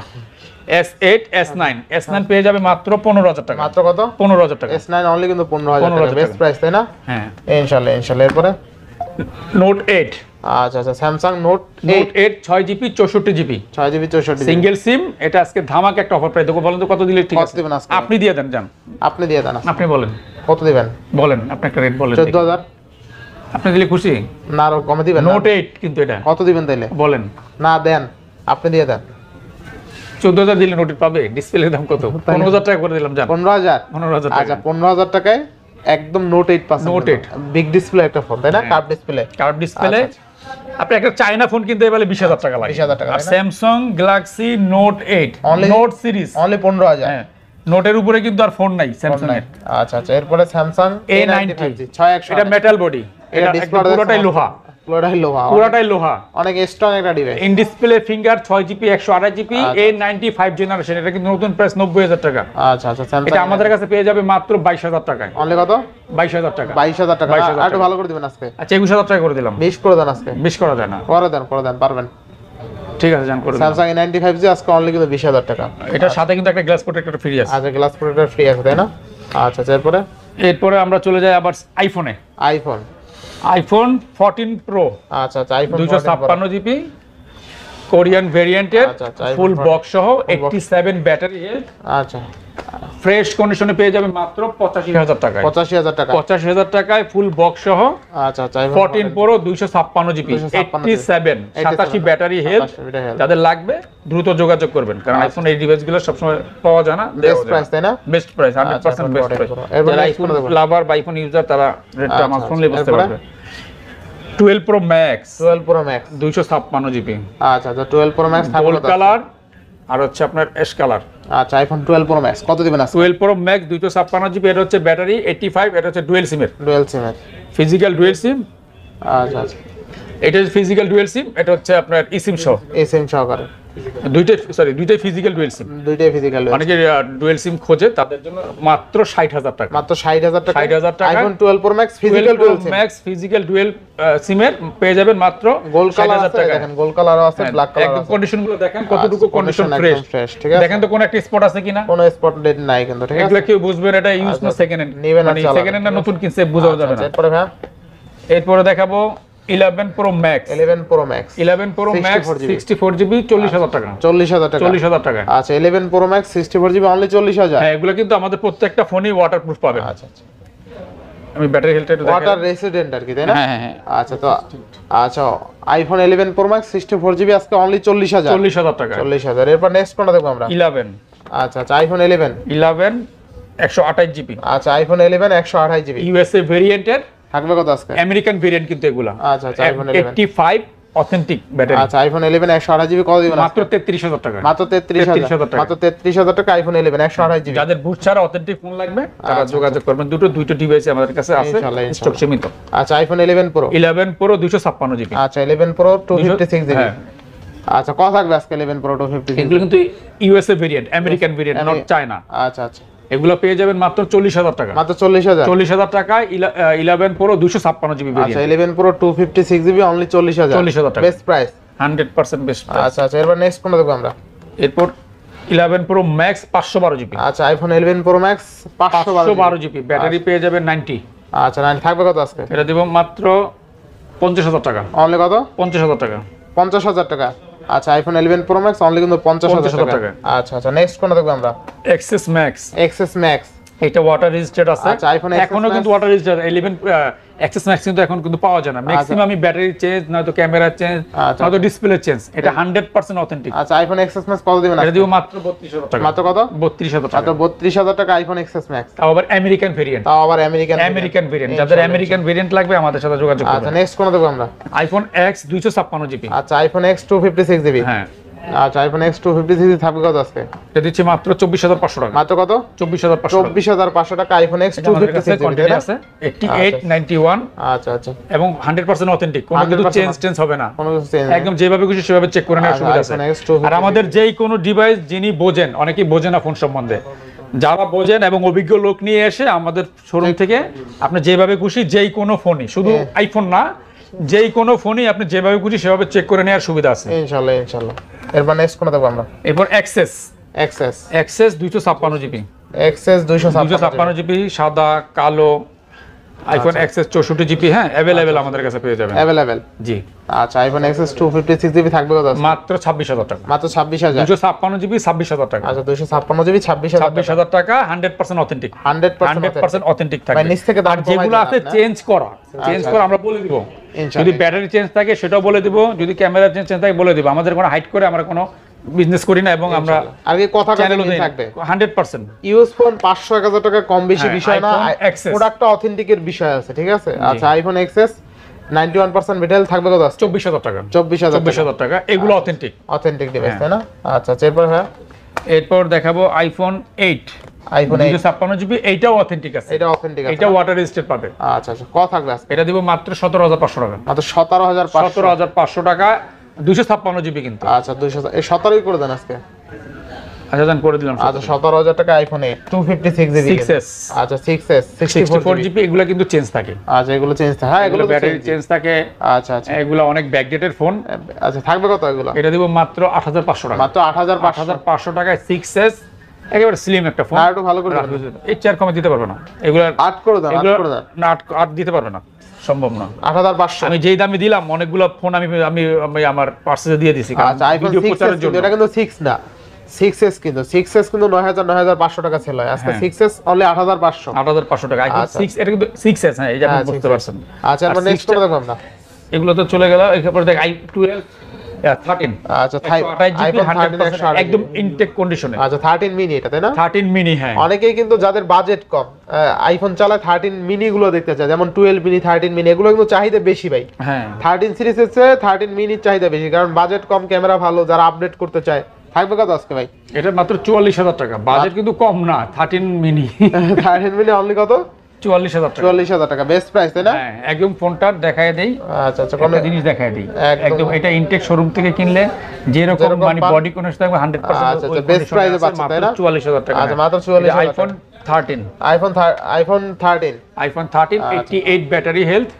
S8 S9 পেয়ে যাবে মাত্র 15000 টাকা। মাত্র কত? 15000 টাকা। S9 অনলি কিন্তু 15000 টাকা। বেস্ট প্রাইস, তাই না? হ্যাঁ, ইনশাআল্লাহ ইনশাআল্লাহ। এরপরে Note 8। আচ্ছা আচ্ছা, Samsung Note 8 6GB 64GB 6GB 64GB single সিম। এটা আজকে ধামাকা একটা অফার প্রাইস দেবো। বলেন তো কত দিলে ঠিক আছে? আপনি দিয়ে দেন, জান আপনি দিয়ে দেন। আপনি বলেন কত দিবেন? বলেন, আপনি একটা রেট বলেন। 14000। আপনি দিলে খুশি না, আরো কমে দিবেন? Note 8 কিন্তু এটা কত দিবেন তাইলে? বলেন না, দেন, আপনি দিয়ে দেন। 14000 দিলে নোট পাবে। ডিসপ্লের দাম কত? 15000 টাকা করে দিলাম, জান। 15000 টাকা। আচ্ছা, 15000 টাকায় একদম Note 8 পাচ্ছেন। Note 8 বিগ ডিসপ্লে একটা ফোন, তাই না? Curve display. আপনি একটা চায়না ফোন কিনতে গেলে 20000 টাকা লাগে। 20000 টাকা। আর Samsung Galaxy Note 8 Note series only 15000। হ্যাঁ, নোটের উপরে কিন্তু আর ফোন নাই স্যামসাং এর। আচ্ছা আচ্ছা, এরপরে স্যামসাং A90 6100। এটা মেটাল বডি, এটা পুরোটাই লোহা। পুরোটাই লোহা, অনেক স্ট্রং একটা device. In display finger 6GB 128 GB A90 5 generation. এটা কিন্তু নতুন প্রাইস 90000 টাকা। আচ্ছা আচ্ছা, স্যামসাং এটা আমাদের কাছে পেয়ে যাবে মাত্র 22000 টাকায়। অনলি কত? 22000 টাকা। 22000 টাকা। আর একটু ভালো করে দিবেন আজকে। আচ্ছা, 21000 টাকা করে দিলাম। 20 করে দেন আজকে। 20 করা যায় না? করে দেন, পারবেন। ঠিক আছে, জান করে দিন। স্যামসাং A95 আজকে অনলি কিন্তু 20000 টাকা। এটার সাথে কিন্তু একটা গ্লাস প্রোটেক্টর ফ্রি আছে। আচ্ছা, গ্লাস প্রোটেক্টর ফ্রি আছে, তাই না? আচ্ছা আচ্ছা, এরপরে আমরা চলে যাই আবার আইফোনে। IPhone 14 pro. আচ্ছা আচ্ছা, আইফোন 256 জিবি কোরিয়ান ভেরিয়েন্টের, ফুল বক্স সহ 87 ব্যাটারি হেলথ। আচ্ছা, ফ্রেশ কন্ডিশনে পেয়ে যাবেন মাত্র 85,000 টাকায়। 85,000 টাকা। 85,000 টাকায় ফুল বক্স সহ। আচ্ছা আচ্ছা। 14 Pro 256 জিবি 87 87 ব্যাটারি হেলথ। যাদের লাগবে দ্রুত যোগাযোগ করবেন, কারণ আইফোন এই ডিভাইসগুলো সবসময় পাওয়া যায় না। বেস্ট প্রাইস তাই না? Best price, 100% best price. যারা আইফোন লাভার বা আইফোন ইউজার তারা রেটটা আমার শুনলে বুঝতে পারবে। 12 Pro Max 256 জিবি। আচ্ছা আচ্ছা। 12 Pro Max গোল্ড কালার আর হচ্ছে আপনার অ্যাশ কালার। আচ্ছা, আইফোন 12 Pro Max কত দিবেন আজকে? 12 Pro Max 256 জিবি, এটা হচ্ছে ব্যাটারি 85, এটা হচ্ছে ডুয়াল সিমের। ডুয়াল সিমের ফিজিক্যাল ডুয়াল সিম। আচ্ছা আচ্ছা। এটা হচ্ছে ফিজিক্যাল ডুয়াল সিম, এটা হচ্ছে আপনার ইসিম সহ। এসএম সহকারে দুইটাই ফিজিক্যাল ডুয়াল সিম। দুইটাই ফিজিক্যাল। অনেকে ডুয়াল সিম খোঁজে, তাদের জন্য মাত্র 60,000 টাকা। মাত্র 60,000 টাকা। 60,000 টাকা আইফোন 12 Pro Max physical dual SIM. Max physical dual সিমের পেয়ে যাবেন মাত্র গোল্ড কালার 60,000 টাকা। দেখেন, গোল্ড কালারও আছে, ব্ল্যাক কালার একদম আছে। কন্ডিশনগুলো দেখেন কতটুকু কন্ডিশন ফ্রেশ, ঠিক আছে। দেখেন তো কোন একটা স্পট আছে কিনা। কোনো স্পট ডেট নাই কিন্তু, ঠিক আছে। এগুলা কেউ বুঝবেন এটা ইউজ না সেকেন্ড হ্যান্ড, নেবেন না, মানে সেকেন্ড হ্যান্ড না নতুন কিনছে বোঝাও যাবে না। এরপরে ভাই এরপরে দেখাবো 11 Pro Max 11 Pro Max 64 GB 40,000 টাকা। 40,000 টাকা। 40,000 টাকা। আচ্ছা, 11 Pro Max 64 জিবি অনলি 40,000। হ্যাঁ, এগুলো কিন্তু আমাদের প্রত্যেকটা ফোনই ওয়াটারপ্রুফ পাবেন। আচ্ছা আচ্ছা। আমি ব্যাটারি হেলথটা একটু দেখাই। ওয়াটার রেসিডেন্ট আর কি, তাই না? হ্যাঁ হ্যাঁ। আচ্ছা, তো আচ্ছা, আইফোন 11 Pro Max 64 জিবি আজকে অনলি 40,000। 40,000 টাকা। 40,000। এরপর নেক্সট কোনটা দেখব আমরা? 11 আচ্ছা আচ্ছা। IPhone 11 128 GB. আচ্ছা, আইফোন 11 128 জিবি ইউএসএ ভেরিয়েন্টের। থাকবে কত আজকে? আমেরিকান ভেরিয়েন্ট কিন্তু এগুলা। আচ্ছা আচ্ছা। IPhone 11 85 authentic battery. আচ্ছা, আইফোন 11 128 জিবি কত দিবেন? মাত্র 33,000 টাকা। মাত্র 33,000 টাকা। মাত্র 33,000 টাকা আইফোন 11 128 জিবি। যাদের বুট ছাড়া অথেন্টিক ফোন লাগবে তারা যোগাযোগ করবেন। দুটো ডিভাইসই আমাদের কাছে আছে, স্টক সীমিত। আচ্ছা, আইফোন 11 Pro 256 জিবি। আচ্ছা, 11 Pro 256 জিবি। আচ্ছা, কত থাকবে আজকে 11 Pro 256? এগুলো কিন্তু USA variant, American variant, not China. আচ্ছা আচ্ছা। এগুলো পেয়ে যাবেন মাত্র 40,000 টাকা। মাত্র 40,000। 40,000 টাকায় 11 Pro 256 জিবি আচ্ছা, ভেরিয়েন্ট। 11 Pro 256 GB only 40,000। 40,000 টাকা। Best price, 100% best price. আচ্ছা আচ্ছা। এরপর নেক্সট কোনটা দেখব আমরা? এরপর 11 Pro Max 512 জিবি। আচ্ছা, iPhone 11 Pro Max 512 GB battery পেয়ে যাবেন 90। আচ্ছা, 90 থাকবে কত আজকে? এটা দিব মাত্র 50,000 টাকা। অনলি কত? 50,000 টাকা। 50,000 টাকা। আচ্ছা, আইফোন 11 Pro Max অনলি কিন্তু 50,000 টাকা। আচ্ছা আচ্ছা। নেক্সট কোনটা দেখব আমরা? XS Max। XS Max এটা ওয়াটার রেজিস্টার্ড আছে। আচ্ছা, আইফোন এখনো কিন্তু ওয়াটার রেজিস্টার্ড 11 XS Max কিন্তু এখন কিন্তু পাওয়া যায় না। ম্যাক্সিমাম আমি ব্যাটারি চেঞ্জ নয়তো ক্যামেরা চেঞ্জ নয়তো ডিসপ্লে চেঞ্জ, এটা 100% অথেন্টিক। আচ্ছা, আইফোন XS Max কত দিবেন? এটা দিব মাত্র 32,000 টাকা। মাত্র কত? 32,000 টাকা। মাত্র 32,000 টাকা আইফোন XS Max। তাও আবার আমেরিকান ভেরিয়েন্ট। American variant. যাদের আমেরিকান ভেরিয়েন্ট লাগবে আমাদের সাথে যোগাযোগ করুন। আচ্ছা, নেক্সট কোনটা দেখব আমরা? IPhone X 256 GB. আচ্ছা, আইফোন X 256 জিবি। হ্যাঁ। আচ্ছা, আইফোন X 256 থাকবে কত আজকে? এটা দিচ্ছি মাত্র 24,500 টাকা। মাত্র কত? 24,500 টাকা আইফোন X 256 জিবি আছে 8891। আচ্ছা আচ্ছা। এবং 100% অথেন্টিক, কোনো কিছু চেঞ্জ হবে না। কোনো কিছু চেঞ্জ একদম যেভাবে খুশি সেভাবে চেক করে নেওয়ার সুবিধা আছে। আর আমাদের যেই কোনো ডিভাইস যিনি বোঝেন, অনেকেই বোঝে না ফোন সম্বন্ধে, যারা বোঝেন এবং অভিজ্ঞ লোক নিয়ে এসে আমাদের শোরুম থেকে আপনি যেভাবে খুশি যেই কোনো ফোনই, শুধু আইফোন না, যেই কোনো ফোনই আপনি যেভাবে খুশি সেভাবে চেক করে নেওয়ার সুবিধা আছে ইনশাআল্লাহ ইনশাআল্লাহ। এরপর নেক্সট কোনটা দেখব আমরা? এরপর XS 256 জিবি। XS 256 জিবি সাদা কালো আইফোন XS 64 জিবি। হ্যাঁ, अवेलेबल আমাদের কাছে পেয়ে যাবেন। अवेलेबल জি। আচ্ছা, আইফোন XS 256 জিবি থাকবে কত? মাত্র 26,000 টাকা। মাত্র 26,000। 256 জিবি 26,000 টাকা। আচ্ছা, 256 জিবি 26,000 টাকা। 100% অথেন্টিক। 100% অথেন্টিক থাকে। নিচ থেকে দাম যেগুলো আছে চেঞ্জ করা আমরা বলে দিব। যদি ব্যাটারি চেঞ্জ থাকে সেটাও বলে দিব, যদি ক্যামেরা চেঞ্জ থাকে বলে দিব। আমাদের কোনো হাইড করে আমরা কোনো বিজনেস করি না, এবং আমরা আগে কথা চ্যানেলও থাকবে 100%। ইউজ ফোন 500-1000 টাকা কম বেশি বিষয় না, XS প্রোডাক্টটা অথেন্টিকের বিষয় আছে, ঠিক আছে? আচ্ছা, আইফোন XS 91% ব্যাটারি থাকবে কত? 24,000 টাকা। 24,000 টাকা। এগুলো অথেন্টিক ডিভাইস, তাই না? আচ্ছা, এরপর হ্যাঁ, এরপর দেখাবো আইফোন 8। আইফোন 256 জিবি, এইটাও অথেন্টিক আছে। এটা অথেন্টিক আছে, এটা ওয়াটার রেজিস্টার্ড পাবে। আচ্ছা আচ্ছা। কত থাকবে আজকে? এটা দিব মাত্র 17,500 টাকা। মাত্র 17,500 টাকা। 256 জিবি কিন্তু। আচ্ছা, 200 এই 17ই করে দেন আজকে। আচ্ছা, জান করে দিলাম। আচ্ছা, 17,000 টাকা আইফোন 8 256 জিবি। 6s। আচ্ছা, 6s 64 জিবি। এগুলো কিন্তু চেঞ্জ থাকে। আচ্ছা, এগুলো চেঞ্জ থাকে। হ্যাঁ, এগুলো ব্যাটারি চেঞ্জ থাকে। আচ্ছা আচ্ছা। এগুলো অনেক ব্যাকডেটেড ফোন। আচ্ছা, থাকবে কত এগুলো? এটা দিব মাত্র 8,500 টাকা। মাত্র 8,500 টাকায় 6s একেবারে স্লিম একটা ফোন। আর একটু ভালো করে এই চার কমে দিতে পারবে না। এগুলো 8 করে দাও, 8 করে দাও। না, 8 দিতে পারবে না, সম্ভব না। 8,500 আমি যেই দামে দিলাম অনেকগুলো ফোন আমি আমার পার্সেলে দিয়ে দিছি। আচ্ছা, আইফোন 6 এটা কিন্তু 6 না, 6s কিন্তু 6s কিন্তু 9500 টাকা ছিল আজকে 6s অনলি 8500 টাকা আইফোন 6 এটা কিন্তু 6s হ্যাঁ এই যে আপনি বুঝতে পারছেন। আচ্ছা আমরা নেক্সট করে দেখব আমরা এগুলো তো চলে গেল এরপর দেখ i12 13 আচ্ছা আইফোন 100% একদম ইনটেক কন্ডিশনে। আচ্ছা 13 মিনি এটা তাই না? 13 মিনি হ্যাঁ। অনেকেই কিন্তু যাদের বাজেট কম আইফোন চালায় 13 মিনি গুলো দেখতে চায়, যেমন 12 মিনি 13 মিনি এগুলো কিন্তু চাহিদা বেশি ভাই। হ্যাঁ 13 সিরিজের চেয়ে 13 মিনির চাহিদা বেশি, কারণ বাজেট কম, ক্যামেরা ভালো, যারা আপডেট করতে চায়। থাকবে কত আজকে ভাই? এটা মাত্র 44000 টাকা, বাজেট কিন্তু কম না। 13 মিনি 13 মিনি অনলি কত? 44000 টাকা। 44000 টাকা বেস্ট প্রাইস তাই না? হ্যাঁ একদম ফোনটা দেখায় দেই। আচ্ছা আচ্ছা কোন জিনিস দেখায় দেই একদম। এটা ইনটেক শোরুম থেকে কিনলে যেরকম মানে বডি কন্ডিশন থাকবে 100% আচ্ছা আচ্ছা বেস্ট প্রাইসে পাচ্ছেন তাই না? 44000 টাকা। আচ্ছা মাত্র 44000 আইফোন 13 আইফোন 13 88 ব্যাটারি হেলথ।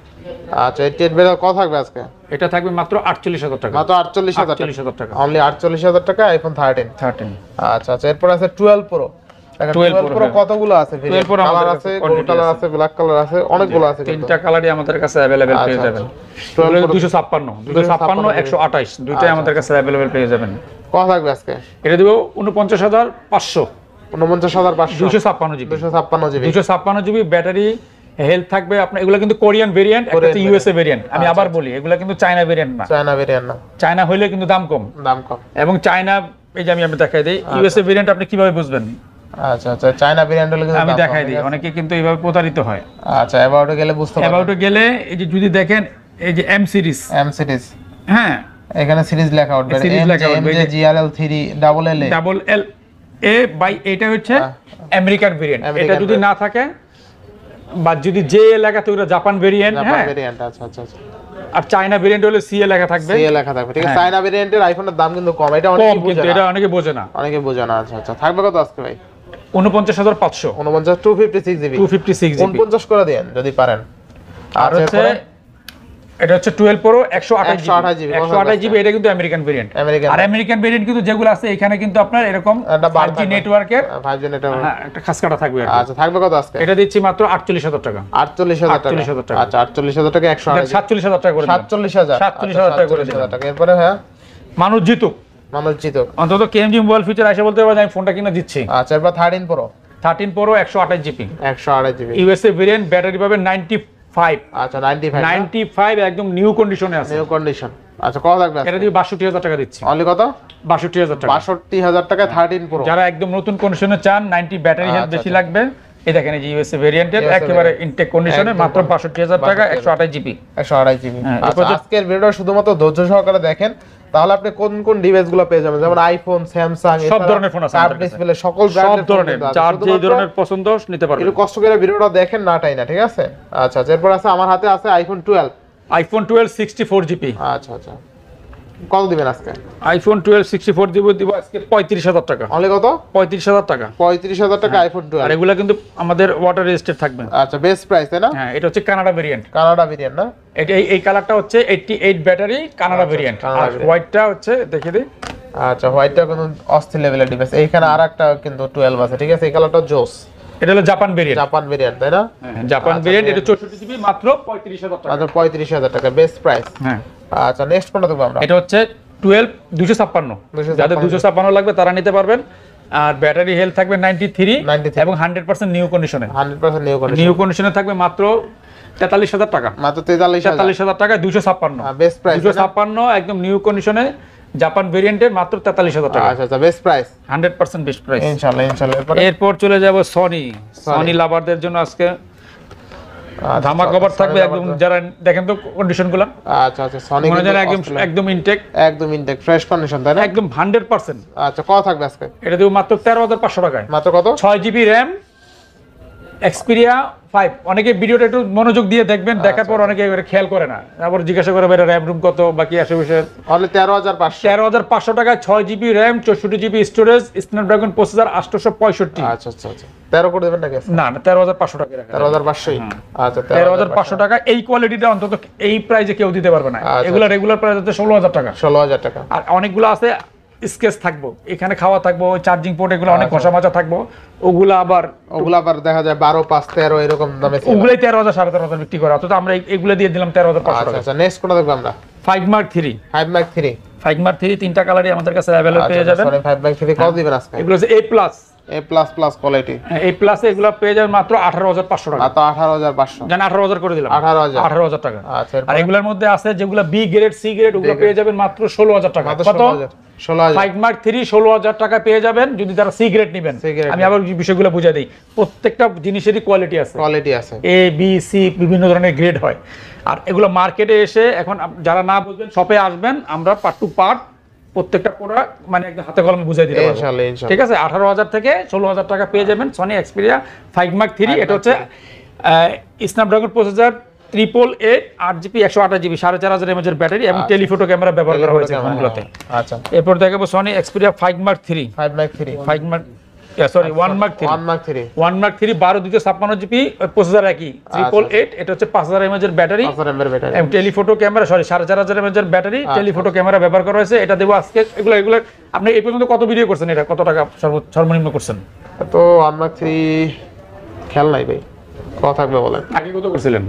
আচ্ছা 88 বের কত থাকবে আজকে? এটা থাকবে মাত্র 48000 টাকা। মাত্র 48000 টাকা অনলি 48000 টাকা আইফোন 13। আচ্ছা আচ্ছা এরপর আছে 12 প্রো। 12 প্রো কতগুলো আছে? 12 প্রো কালার আছে, গোল্ড কালার আছে, ব্ল্যাক কালার আছে, অনেকগুলো আছে। তিনটা কালারই আমাদের কাছে अवेलेबल পেয়ে যাবেন। 256 128 দুইটাই আমাদের কাছে अवेलेबल পেয়ে যাবেন। কত থাকবে আজকে? এটা দেব 49500 49500 256 জিবি 256 জিবি ব্যাটারি হেলথ থাকবে আপনার। এগুলো কিন্তু কোরিয়ান ভেরিয়েন্ট, একটা ইউএসএ ভেরিয়েন্ট। আমি আবার বলি এগুলো কিন্তু চায়না ভেরিয়েন্ট না। চায়না হইলে কিন্তু দাম কম এবং চায়না এই যে আমি দেখাই দেই ইউএসএ ভেরিয়েন্ট আপনি কিভাবে বুঝবেন? আচ্ছা আচ্ছা চায়না ভেরিয়েন্ট হলে কিন্তু আমি দেখাই দিই, অনেকে কিন্তু এইভাবে প্রতারিত হয়। আচ্ছা অ্যাবাউটে গেলে বুঝতে পারবেন। অ্যাবাউটে গেলে এই যে যদি দেখেন এই যে এম সিরিজ হ্যাঁ এখানে সিরিজ লেখা উঠবে MJ-GRL3 double L A by এটা হচ্ছে আমেরিকান ভেরিয়েন্ট। এটা যদি না থাকে বা যদি জে লেখা থাকে ওটা জাপান ভেরিয়েন্ট। হ্যাঁ আচ্ছা আচ্ছা আচ্ছা আর চায়না ভেরিয়েন্ট হলে সি এ লেখা থাকবে। ঠিক আছে চায়না ভেরিয়েন্টের আইফোনের দাম কিন্তু কম, এটা অনেকে বোঝে না। এটা অনেকে বোঝে না। আচ্ছা আচ্ছা থাকবে কত আজকে ভাই? 49500 256 জিবি 49 করে দেন যদি পারেন। আর হচ্ছে এটা হচ্ছে 12 প্রো 128 জিবি এটা কিন্তু আমেরিকান ভেরিয়েন্ট। আর আমেরিকান ভেরিয়েন্ট কিন্তু যেগুলো আছে এখানে কিন্তু আপনার এরকম 5G নেটওয়ার্কের একটা খাসকাটা থাকবে। আচ্ছা থাকবে কত আজকে? এটা দিচ্ছি মাত্র 48000 টাকা। 48000 টাকা। আচ্ছা 48000 টাকা 47000 টাকা করে 47000 টাকা করে টাকা। এরপরে হ্যাঁ মানুষ জিতুক অন্তত কেএমজি মোবাইল ফিচার আসে বলতে পারবে আমি ফোনটা কিনা দিচ্ছি। আচ্ছা এরপর 13 pro 128 GB USA variant battery পাবে 95। আচ্ছা 95 একদম নিউ কন্ডিশনে আছে। আচ্ছা কত থাকবে? এটা দিয়ে 62000 টাকা দিচ্ছি। অনলি কত? 62000 টাকা। 62000 টাকা 13 প্রো। যারা একদম নতুন কন্ডিশনে চান 90 ব্যাটারি হেলথ বেশি লাগবে এই দেখেন এই যে ইউএসএ ভেরিয়েন্টের একেবারে ইনটেক কন্ডিশনে মাত্র 62000 টাকা 128 জিবি। আজকের ভিডিওটা শুধুমাত্র ধৈর্য সহকারে দেখেন, তাহলে আপনি কোন কোন ডিভাইসগুলো পেয়ে যাবেন, যেমন আইফোন, স্যামসাং, সব ধরনের ফোন আছে, কার্ভ ডিসপ্লে সকল ব্র্যান্ডের ধরনের চার যে ধরনের পছন্দ নিতে পারবেন। একটু কষ্ট করে ভিডিওটা দেখেন নাটাই না, ঠিক আছে? আচ্ছা এরপর আছে আমার হাতে আছে আইফোন 12 64 জিবি। আচ্ছা আচ্ছা কত দিবেন আজকে? আইফোন 12 64 জিবি দিব আজকে 35000 টাকা। অনলি কত? 35000 টাকা। 35000 টাকা আইফোন 12। আর এগুলা কিন্তু আমাদের ওয়াটার রেজিস্টার থাকবে। আচ্ছা বেস্ট প্রাইস তাই না? হ্যাঁ এটা হচ্ছে কানাডা ভেরিয়েন্ট না? এটা এই কালারটা হচ্ছে 88 ব্যাটারি কানাডা ভেরিয়েন্ট। আর হোয়াইটটা হচ্ছে দেখে দিই। আচ্ছা হোয়াইটটা কিন্তু অস্থির লেভেলের ডিভাইস। এইখানে আরেকটা কিন্তু 12 আছে, ঠিক আছে? এই কালারটা জোস। এটা হলো জাপান ভেরিয়েন্ট তাই না? হ্যাঁ জাপান ভেরিয়েন্ট। এটা 64 জিবি মাত্র 35000 টাকা। আচ্ছা 35000 টাকা বেস্ট প্রাইস। হ্যাঁ আচ্ছা নেক্সট কোনটা দেখব আমরা? এটা হচ্ছে 12 256 যাদের 256 লাগবে তারা নিতে পারবেন। আর ব্যাটারি হেলথ থাকবে 93 এবং 100% নিউ কন্ডিশনে। 100% নিউ কন্ডিশনে থাকবে মাত্র 43000 টাকা। মাত্র 43000 টাকা 256। বেস্ট প্রাইস 256 একদম নিউ কন্ডিশনে জাপান ভেরিয়েন্টের মাত্র 43000 টাকা। আচ্ছা বেস্ট প্রাইস 100% বেস্ট প্রাইস ইনশাআল্লাহ। এরপর চলে যাব সনি লাভারদের জন্য আজকে ধামাকা কভার থাকবে একদম। যারা দেখেন তো কন্ডিশনগুলো। আচ্ছা সনি একদম ইনটেক ফ্রেশ কন্ডিশন তাই না? একদম 100%। আচ্ছা কত থাকবে আজকে? এটা দেব মাত্র 13500 টাকায়। মাত্র কত? 6 জিবি র‍্যাম এক্সপেরিয়া 5। অনেকে ভিডিওটা একটু মনোযোগ দিয়ে দেখবেন, দেখার পর অনেকে এবারে খেয়াল করে না, আবার জিজ্ঞাসা করে ভাই র‍্যাম রুম কত বাকি আসে বিষয়। অনলি 13500 টাকায় 6 GB RAM 64 GB storage Snapdragon processor 865। আচ্ছা 13 করে দেবেন নাকি? না 13500 টাকা রাখা। 13500। আচ্ছা 13500 টাকা। এই কোয়ালিটিটা অন্তত এই প্রাইসে কেউ দিতে পারবে না। এগুলা রেগুলার প্রাইস হচ্ছে 16000 টাকা। আর অনেকগুলো আছে স্কেচ থাকবো, এখানে খাওয়া থাকবো, চার্জিং পোর্ট এগুলো অনেক ঘষা মাজা থাকবো। ওগুলা আবার দেখা যায় 12 5 13 এরকম দামে। ওগুলাই 13000 13500 বিক্রি করে। অথচ আমরা এগুলো দিয়ে দিলাম 13500 টাকা। আচ্ছা নেক্সট কোনটা দেখব আমরা? 5 Mark 3 ফাইগমার 3 তিনটা কালারই আমাদের কাছে अवेलेबल পেয়ে যাবেন। সরি 5 বাই 3 কত দিবেন আজকে? এগুলো হচ্ছে A+ কোয়ালিটি। A+ এগুলো পেয়ে যাবেন মাত্র 18500 টাকা। মাত্র 18500। জান 18000 করে দিলাম। 18000 টাকা। আচ্ছা, আর এগুলোর মধ্যে আছে যেগুলো B গ্রেড C গ্রেড ওগুলো পেয়ে যাবেন মাত্র 16000 টাকা। কত? 16000। ফাইগমার 3 16000 টাকা পেয়ে যাবেন যদি তারা C গ্রেড নেবেন। আমি আবার বিষয়গুলো বুঝিয়ে দেই। প্রত্যেকটা জিনিসেরই কোয়ালিটি আছে। A B C বিভিন্ন ধরনের গ্রেড হয়। আর এগুলো মার্কেটে এসে এখন যারা না বুঝবেন শপে আসবেন, আমরা পার্ট টু পার্ট প্রত্যেকটা প্রোডাক্ট মানে একদম হাতে কলমে বুঝাই দিতে পারবো। ইনশাআল্লাহ। ঠিক আছে, 18000 থেকে 16000 টাকা পেয়ে যাবেন সনি এক্সপেরিয়া ফাইগমার 3। এটা হচ্ছে Snapdragon processor 888 8GB 128GB 4500 mAh এর ব্যাটারি এবং টেলিফটো ক্যামেরা ব্যবহার করা হয়েছে ফোনগুলোতে। আচ্ছা, এরপর দেখাবো Sony Xperia five Mark 3 five Mark sorry 1 Mark 3 1 Mark 3 12256GB processor একই 888। এটা হচ্ছে 5000 mAh এর ব্যাটারি এবং টেলিফটো ক্যামেরা সরি 4500 mAh এর ব্যাটারি টেলিফটো ক্যামেরা ব্যবহার করা হয়েছে। এটা দেবো আজকে। এগুলো আপনি এই পর্যন্ত কত ভিডিও করছেন? এটা কত টাকা সর্বনিম্ন করছেন? তো আমরা 3 খেয়াল নাই ভাই, কত থাকবে বলেন। আগে কত করছিলেন?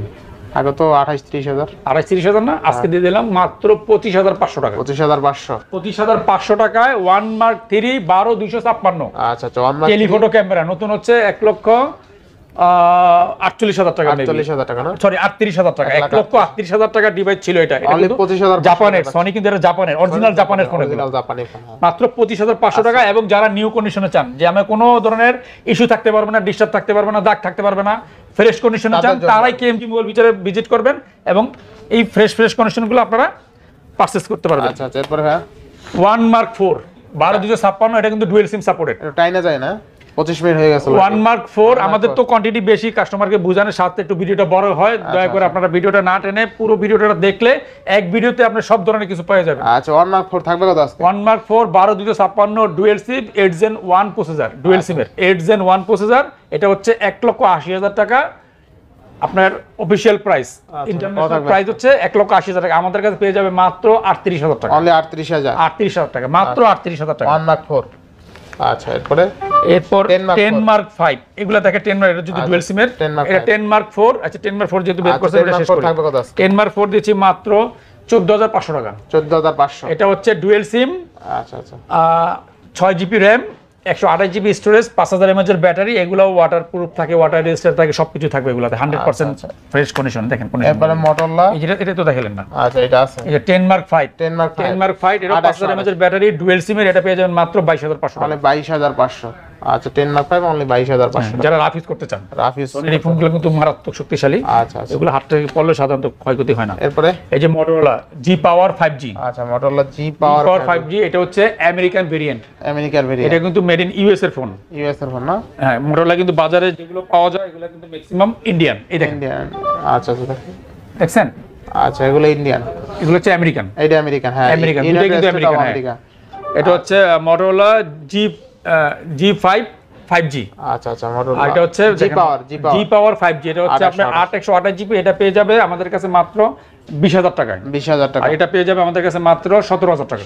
আগে তো 28-30,000 না, আজকে দিয়ে দিলাম মাত্র 25500 টাকা। 25500 টাকায় 1 Mark 3 12256। আচ্ছা, 1 Mark টেলিফটো ক্যামেরা নতুন হচ্ছে 1,48,000 টাকা। 48,000 টাকা না, সরি 38,000 টাকা। 1,38,000 টাকা ডিভাইস ছিল এটা। অনলি 25,000 জাপানের সনি, কিন্তু এটা জাপানের অরিজিনাল জাপানের ফোন। মাত্র 25,500 টাকা। এবং যারা নিউ কন্ডিশনে চান যে আমি কোনো ধরনের ইস্যু থাকতে পারবে না, ডিস্টার্ব থাকতে পারবে না, দাগ থাকতে পারবে না, ফ্রেশ কন্ডিশনে চান, তারাই কেএমজি মোবাইল ভিতরে ভিজিট করবেন এবং এই ফ্রেশ কন্ডিশনগুলো আপনারা পারচেজ করতে পারবেন। আচ্ছা, এরপর হ্যাঁ 1 Mark 4 12256। এটা কিন্তু ডুয়াল সিম সাপোর্টেড। এটা টাইনা যায় না, 25 মিনিট হয়ে গেছে। 1 Mark 4 আমাদের তো কোয়ান্টিটি বেশি, কাস্টমারকে বোঝানোর সাথে একটু ভিডিওটা বড় হয়। দয়া করে আপনারা ভিডিওটা না টেনে পুরো ভিডিওটা দেখলে এক ভিডিওতে আপনি সব ধরনের কিছু পেয়ে যাবেন। আচ্ছা, 1 Mark 4 থাকবে কত আজকে? 1 Mark 4 12256 dual SIM 8 Gen 1 processor, dual সিমের 8 Gen 1 প্রসেসর। এটা হচ্ছে 1,80,000 টাকা আপনার অফিশিয়াল প্রাইস। ইন্টারন্যাশনাল প্রাইস হচ্ছে 1,80,000 টাকা। আমাদের কাছে পেয়ে যাবে মাত্র 38,000 টাকা। অনলি 38,000 টাকা, মাত্র 38,000 টাকা। 1 Mark 4। আচ্ছা, এরপর 10 Mark 5 এগুলা দেখে 10 Mark, এটা যদি ডুয়াল সিমের এটা 10 Mark 4। আচ্ছা, 10 Mark 4 যেহেতু বের করছে এটা শেষ করি। 10 Mark 4 দিচ্ছি মাত্র 14,500 টাকা। 14,500। এটা হচ্ছে ডুয়াল সিম। আচ্ছা, 6GB RAM 128GB storage 5000 mAh এর ব্যাটারি। এগুলো ওয়াটারপ্রুফ থাকে, ওয়াটার রেজিস্টার থাকে, সবকিছু থাকবে এগুলাতে 100% ফ্রেশ কন্ডিশন। দেখেন কন্ডিশন। এরপরে মোটরলা এটা তো দেখালেন না। আচ্ছা, এটা আছে। এটা 10 Mark 5 10 Mark 5 এটা 5000 mAh এর ব্যাটারি ডুয়াল সিমের। এটা পেয়ে যাবেন মাত্র 22,500 মানে 22,500। আচ্ছা, 10 Mark 5 অনলি 22,500। যারা রাফ ইউজ করতে চান, রাফ ইউজ এই ফোনগুলো কিন্তু মারাত্মক শক্তিশালী। আচ্ছা, এগুলো হাত থেকে পড়লে সাধারণত ক্ষয়ক্ষতি হয় না। এরপরে এই যে Motorola G Power 5G। আচ্ছা, Motorola G Power 5G এটা হচ্ছে আমেরিকান ভেরিয়েন্ট। এটা কিন্তু মেড ইন ইউএস এর ফোন। না? হ্যাঁ, Motorola কিন্তু বাজারে যেগুলো পাওয়া যায় এগুলো কিন্তু ম্যাক্সিমাম ইন্ডিয়ান। এই দেখেন ইন্ডিয়ান। আচ্ছা, দেখছেন? আচ্ছা, এগুলো ইন্ডিয়ান, এগুলো হচ্ছে আমেরিকান। এইটা আমেরিকান। হ্যাঁ, আমেরিকান, এটা কিন্তু আমেরিকান। এটা হচ্ছে Motorola G5 5G। আচ্ছা, Motorola এটা হচ্ছে G Power 5G। এটা হচ্ছে আপনার 828GB। এটা পেয়ে যাবে আমাদের কাছে মাত্র 20,000 টাকায়। 20,000 টাকা। আর এটা পেয়ে যাবে আমাদের কাছে মাত্র 17,000 টাকা।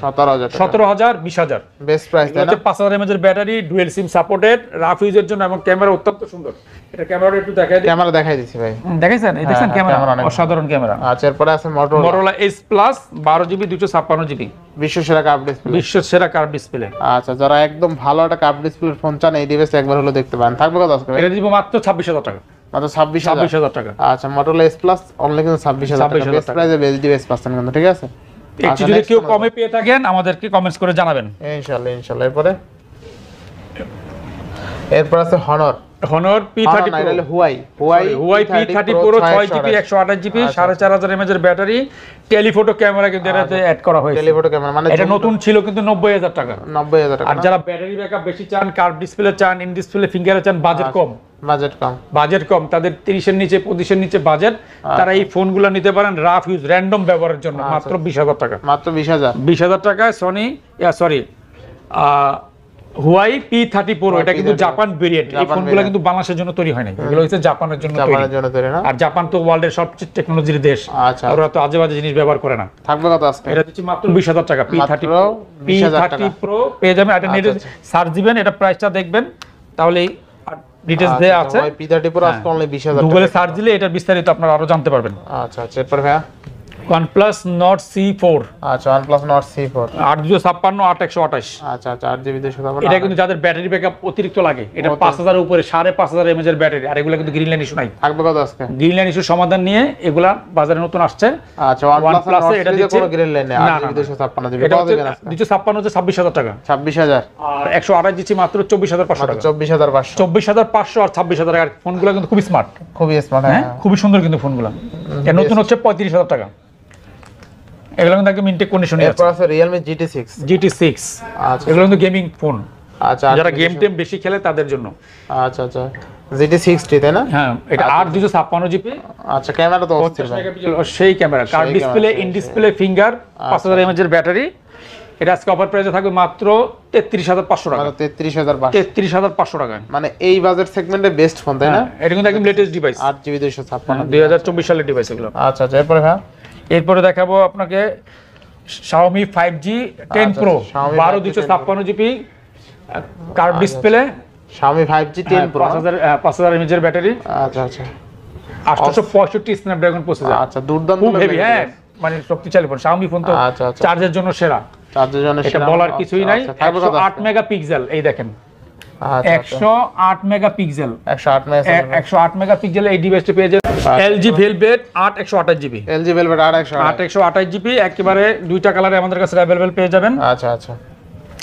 17,000 20,000 বেস্ট প্রাইস। এটা হচ্ছে 5000 mAh এর battery dual SIM supported, rough ইউজের জন্য এবং ক্যামেরা অত্যন্ত সুন্দর। এটা ক্যামেরাটা একটু দেখাই দিছি ভাই। দেখাইছেন? এই দেখছেন ক্যামেরা, অসাধারণ ক্যামেরা। আচ্ছা, এরপরে আছে Motorola S Plus 12GB 256GB বিশ্বসেরা কার্ভ ডিসপ্লে। বিশ্বসেরা কার্ভ ডিসপ্লে। আচ্ছা, যারা একদম ভালো একটা কার্ভ ডিসপ্লের ফোন চান এই ডিভাইস একবার হলো দেখতে পারেন। থাকবে কত আজকে? এটা দিব মাত্র 26,000 টাকা। মাত্র 26,000 টাকা। আচ্ছা, Motorola S Plus অনলি কিন্তু 26,000 টাকা। বেস্ট প্রাইসে বেস্ট ডিভাইস পাচ্ছেন কিন্তু, ঠিক আছে? একটু যদি কেউ কমে পেয়ে থাকেন আমাদেরকে কমেন্টস করে জানাবেন ইনশাআল্লাহ। এরপর আছে Honor P30 Pro, Huawei P30 Pro 6GB 128GB 4500 mAh এর ব্যাটারি, টেলিফটো ক্যামেরা কিন্তু এটাতে অ্যাড করা হয়েছে। টেলিফটো ক্যামেরা মানে এটা নতুন ছিল কিন্তু 90,000 টাকা। 90,000 টাকা। আর যারা ব্যাটারি ব্যাকআপ বেশি চান, কার্ভ ডিসপ্লে চান, ইন ডিসপ্লে ফিঙ্গারে চান, বাজেট কম, তাদের 30 এর নিচে 25 এর নিচে বাজেট, তারা এই ফোনগুলো নিতে পারেন রাফ ইউজ র্যান্ডম ব্যবহারের জন্য। মাত্র 20,000 টাকা। মাত্র 20,000 টাকায় Huawei P30 Pro। এটা কিন্তু জাপান ভেরিয়েন্ট। এই ফোনগুলো কিন্তু বাংলাদেশের জন্য তৈরি হয় না, এগুলো হচ্ছে জাপানের জন্য তৈরি। আর জাপান তো ওয়ার্ল্ডের সবচেয়ে টেকনোলজির দেশ। আচ্ছা, ওরা তো আজেবাজে জিনিস ব্যবহার করে না। থাকবে কত আজকে? এটা দিচ্ছি মাত্র 20,000 টাকা। P30 Pro পেয়ে যাবেন। এটা নেটে সার্চ দিবেন, এটা প্রাইসটা দেখবেন, তাহলেই ডিটেইলস দেয়া আছে। P30 Pro আজকে অনলি 20,000 টাকা। গুগলে সার্চ দিলে এটার বিস্তারিত আপনারা আরো জানতে পারবেন। আচ্ছা, এরপর ভাইয়া OnePlus Nord C4 আচ্ছা OnePlus Nord C4 8/256 8128 আচ্ছা আচ্ছা 8GB 256 এটা কিন্তু যাদের ব্যাটারি ব্যাকআপ অতিরিক্ত লাগে, এটা 5000 এর উপরে 5500 mAh এর ব্যাটারি, আর এগুলা কিন্তু গ্রিন লাইন ইস্যু নাই। থাকবে কত আজকে? গ্রিন লাইন ইস্যু সমাধান নিয়ে এগুলা বাজারে নতুন আসছে। আচ্ছা OnePlus এর এটা দিচ্ছে কোনো গ্রিন লাইন নেই, 8GB 256 এটা কত দিবেন আজকে? 256 হচ্ছে 26000 টাকা, 26000 আর 128 দিচ্ছি মাত্র 24500 টাকা। 24500 24500 আর 26000 টাকা। ফোনগুলো কিন্তু খুবই স্মার্ট, খুবই স্মার্ট, হ্যাঁ খুবই সুন্দর কিন্তু ফোনগুলো। এর নতুন হচ্ছে 35000 টাকা। এগুলো কিন্তু একদম ইনটেক কন্ডিশনে আছে। এরপর আছে Realme GT6 GT6 আচ্ছা এগুলো কিন্তু গেমিং ফোন, আচ্ছা যারা গেম টেম বেশি খেলে তাদের জন্য। আচ্ছা আচ্ছা GT60 তাই না? হ্যাঁ এটা 8/256 জিবি। আচ্ছা ক্যামেরা তো অস্থির ভাই, সেই camera, curve display, in display finger, 5000 mAh এর ব্যাটারি। এটা আজকে অফার প্রাইসে থাকবে মাত্র 33500 টাকা। 33500 টাকা, মানে এই বাজেট সেগমেন্টে বেস্ট ফোন তাই না? এটা কিন্তু একদম লেটেস্ট ডিভাইস, 8GB 256 2024 সালের ডিভাইস এগুলো। আচ্ছা আচ্ছা এরপরে হ্যাঁ এরপরে দেখাবো আপনাকে Xiaomi 5G 10 Pro 12256 GB, curve display, Xiaomi 5G 10 Pro 5000 mAh এর ব্যাটারি, আচ্ছা আচ্ছা 865 স্ন্যাপড্রাগন প্রসেসর। আচ্ছা দুর্দান্ত খুব হেভি, হ্যাঁ মানে শক্তিশালী ফোন। Xiaomi ফোন তো আচ্ছা আচ্ছা চার্জের জন্য সেরা, চার্জের জন্য এটা সেরা বলার কিছুই নাই। থাকবে কত? 108 মেগাপিক্সেল, এই দেখেন আচ্ছা 108 মেগাপিক্সেল, 108 মেগাপিক্সেল 108 মেগাপিক্সেল এই ডিভাইসটা পেয়ে যাবেন। LG Velvet 8128 GB, LG Velvet 8128 GB, একেবারে দুইটা কালারে আমাদের কাছে अवेलेबल পেয়ে যাবেন। আচ্ছা আচ্ছা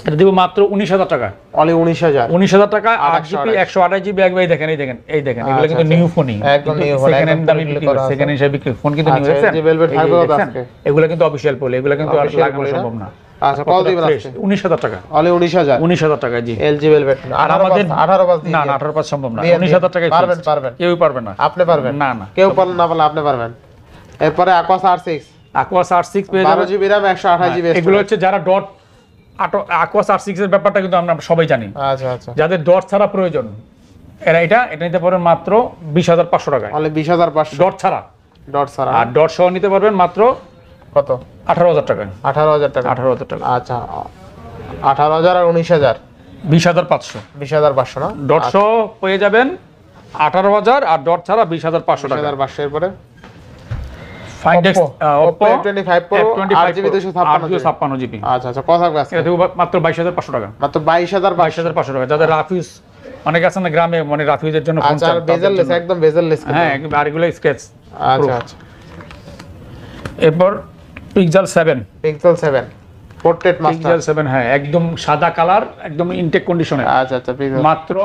এটা দিব মাত্র 19000 টাকা, অনলি 19000 টাকা। 8 জিবি 128 জিবি একবার দেখেন, এই দেখেন এগুলো কিন্তু নিউ ফোনই, একদম নিউ ফোন, সেকেন্ড হ্যান্ড দামে বিক্রি করে, সেকেন্ড হিসেবে বিক্রি ফোন কিন্তু নিউ আচ্ছা LG Velvet থাকবে কত আজকে? এগুলো কিন্তু অফিশিয়াল পড়লে, এগুলো কিন্তু আর লাগানো সম্ভব না। আচ্ছা কত দিবেন আজকে? 19000 টাকা, অনলি 19000 টাকা জি। LG Velvet আর আমাদের 18 পাস দিন না 18 পাস সম্ভব না, 19000 টাকায় পারবেন কেউ পারবে না। আপনি পারবেন? না না কেউ পারলে না পারলে আপনি পারবেন। এরপরে Aquos R6 R6 পেয়ে যাবেন, 12GB RAM 128GB। এগুলো হচ্ছে যারা ডট Aquos R6 এর ব্যাপারটা কিন্তু আমরা সবাই জানি। আচ্ছা আচ্ছা যাদের ডট ছাড়া প্রয়োজন এরা এটা নিতে পারবেন মাত্র 20500 টাকায়, অনলি 20500 ডট ছাড়া। ডট ছাড়া আর ডট সহ নিতে পারবেন মাত্র কত? 18000 টাকায়। 18000 টাকা 18000 টাকা, আচ্ছা 18000 আর 19000 20500। 20500 না? ডট সহ পেয়ে যাবেন 18000, আর ডট ছাড়া 20500 টাকা। 20500 এরপরে Find X Oppo F25 Pro 8GB 256 GB. আচ্ছা আচ্ছা কত থাকবে আজকে? এটা দেব মাত্র 22500 টাকা, মাত্র 22500 টাকা। যাদের রাফিউজ অনেক আছে না গ্রামে, মানে রাফিউজের জন্য ফোন আচ্ছা চান, আর বেজেললেস, একদম বেজেললেস হ্যাঁ আর এগুলো স্ক্র্যাচ। আচ্ছা আচ্ছা এরপর Pixel 7, Pixel 7 portrait master Pixel 7 হ্যাঁ একদম সাদা কালার, একদম ইনটেক কন্ডিশনে, আচ্ছা আচ্ছা Pixel মাত্র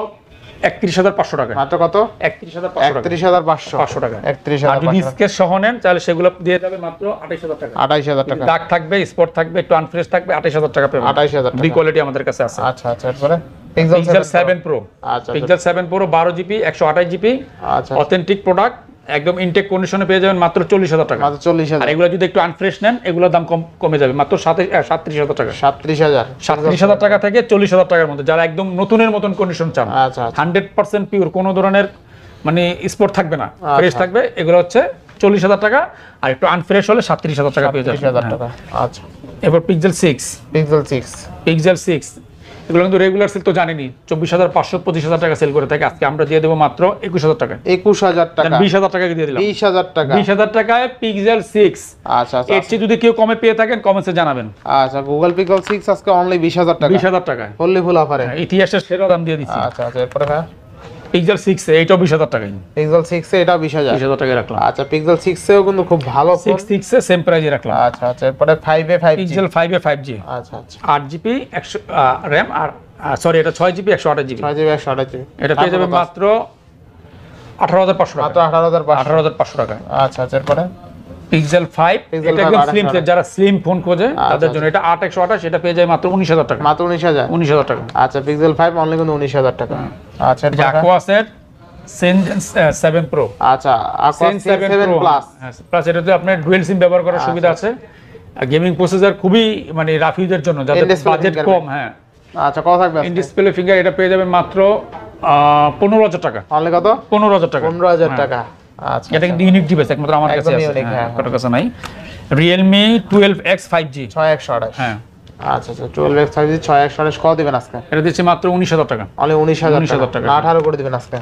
31500 টাকা। মাত্র কত? 31500 টাকা। আর 31500 যদি স্কেচ সহ নেন তাহলে সেগুলো দিয়ে যাবে মাত্র 28000 টাকা। 28000 টাকা দাগ থাকবে, স্পট থাকবে, একটু আনফ্রেশ থাকবে, 28000 টাকা পাবেন। 28000 টাকা দুই কোয়ালিটি আমাদের কাছে আছে। আচ্ছা আচ্ছা এরপরে Pixel 7 Pro, আচ্ছা Pixel 7 Pro 12GB 128 জিবি, আচ্ছা অথেন্টিক প্রোডাক্ট, একদম ইনটেক কন্ডিশনে পেয়ে যাবেন মাত্র 40000 টাকা। মাত্র 40000 আর এগুলো যদি একটু আনফ্রেশ নেন এগুলোর দাম কমে যাবে মাত্র 37000 টাকা। 37000 টাকা থেকে 40000 টাকার মধ্যে, যারা একদম নতুনের মতন কন্ডিশন চান, আচ্ছা আচ্ছা 100% পিওর, কোনো ধরনের মানে স্পট থাকবে না, ফ্রেশ থাকবে, এগুলো হচ্ছে 40000 টাকা। আর একটু আনফ্রেশ হলে 37000 টাকা পেয়ে যাবেন। 30000 টাকা আচ্ছা এরপর Pixel 6, Pixel 6 এগুলো কিন্তু রেগুলার সেল তো জানেনই, 24500 25000 টাকা সেল করে থাকে। আজকে আমরা দিয়ে দেবো মাত্র 21000 টাকা। 21000 টাকা 20000 টাকা দিয়ে দিলাম। 20000 টাকা 20000 টাকায় Pixel 6। আচ্ছা আচ্ছা এর চেয়ে যদি কেউ কমে পেয়ে থাকেন কমেন্টসে জানাবেন। আচ্ছা Google Pixel 6 আজকে অনলি 20000 টাকা, 20000 টাকায় ফুললি ফুল অফারে, ইতিহাসের সেরা দাম দিয়ে দিচ্ছি। আচ্ছা আচ্ছা এরপরে হ্যাঁ Pixel 6 এইটাও 20000 টাকায়, Pixel 6 এ এটা 20000 টাকায় রাখলাম। আচ্ছা Pixel 6 এও কিন্তু খুব ভালো ফোন, 6 এ সেম প্রাইসে রাখলাম। আচ্ছা আচ্ছা এরপরে 5 এ 5G Pixel 5 এ 5G, আচ্ছা আচ্ছা 8GB 100 RAM, আর সরি এটা 6GB 128 জিবি। 6GB 128GB এটা পেয়ে যাবে মাত্র 18500 মাত্র টাকা। 18500 টাকা। আচ্ছা আচ্ছা এরপরে Pixel 5 এটা একদম স্লিম, যারা স্লিম ফোন খোঁজে তাদের জন্য এটা 8128, এটা পেয়ে যায় মাত্র 19000 টাকা। মাত্র 19000 টাকা। আচ্ছা Pixel 5 অনলি কিন্তু 19000 টাকা। আচ্ছা এটা Aquos এর Zenfone 7 Pro, আচ্ছা Aquos 7 প্লাস প্লাস এটাতে আপনার ডুয়াল সিম ব্যবহার করার সুবিধা আছে। গেমিং প্রসেসর খুবই মানে রাফিউজের জন্য, যাদের বাজেট কম। হ্যাঁ আচ্ছা কত থাকবে? ইন ডিসপ্লে ফিঙ্গার, এটা পেয়ে যাবেন মাত্র 15000 টাকা। অনলি কত? 15000 টাকা। 15000 টাকা। আচ্ছা এটা কিন্তু ইউনিক ডিভাইস, একমাত্র আমার কাছে আছে, কারোর কাছে নাই। Realme 12X 5G 6128 হ্যাঁ আচ্ছা আচ্ছা 12X 5G 6128 কত দিবেন আজকে? এটা দিচ্ছি মাত্র 19000 টাকা। অনলি 19000 টাকা। টাকা 18 করে দিবেন আজকে।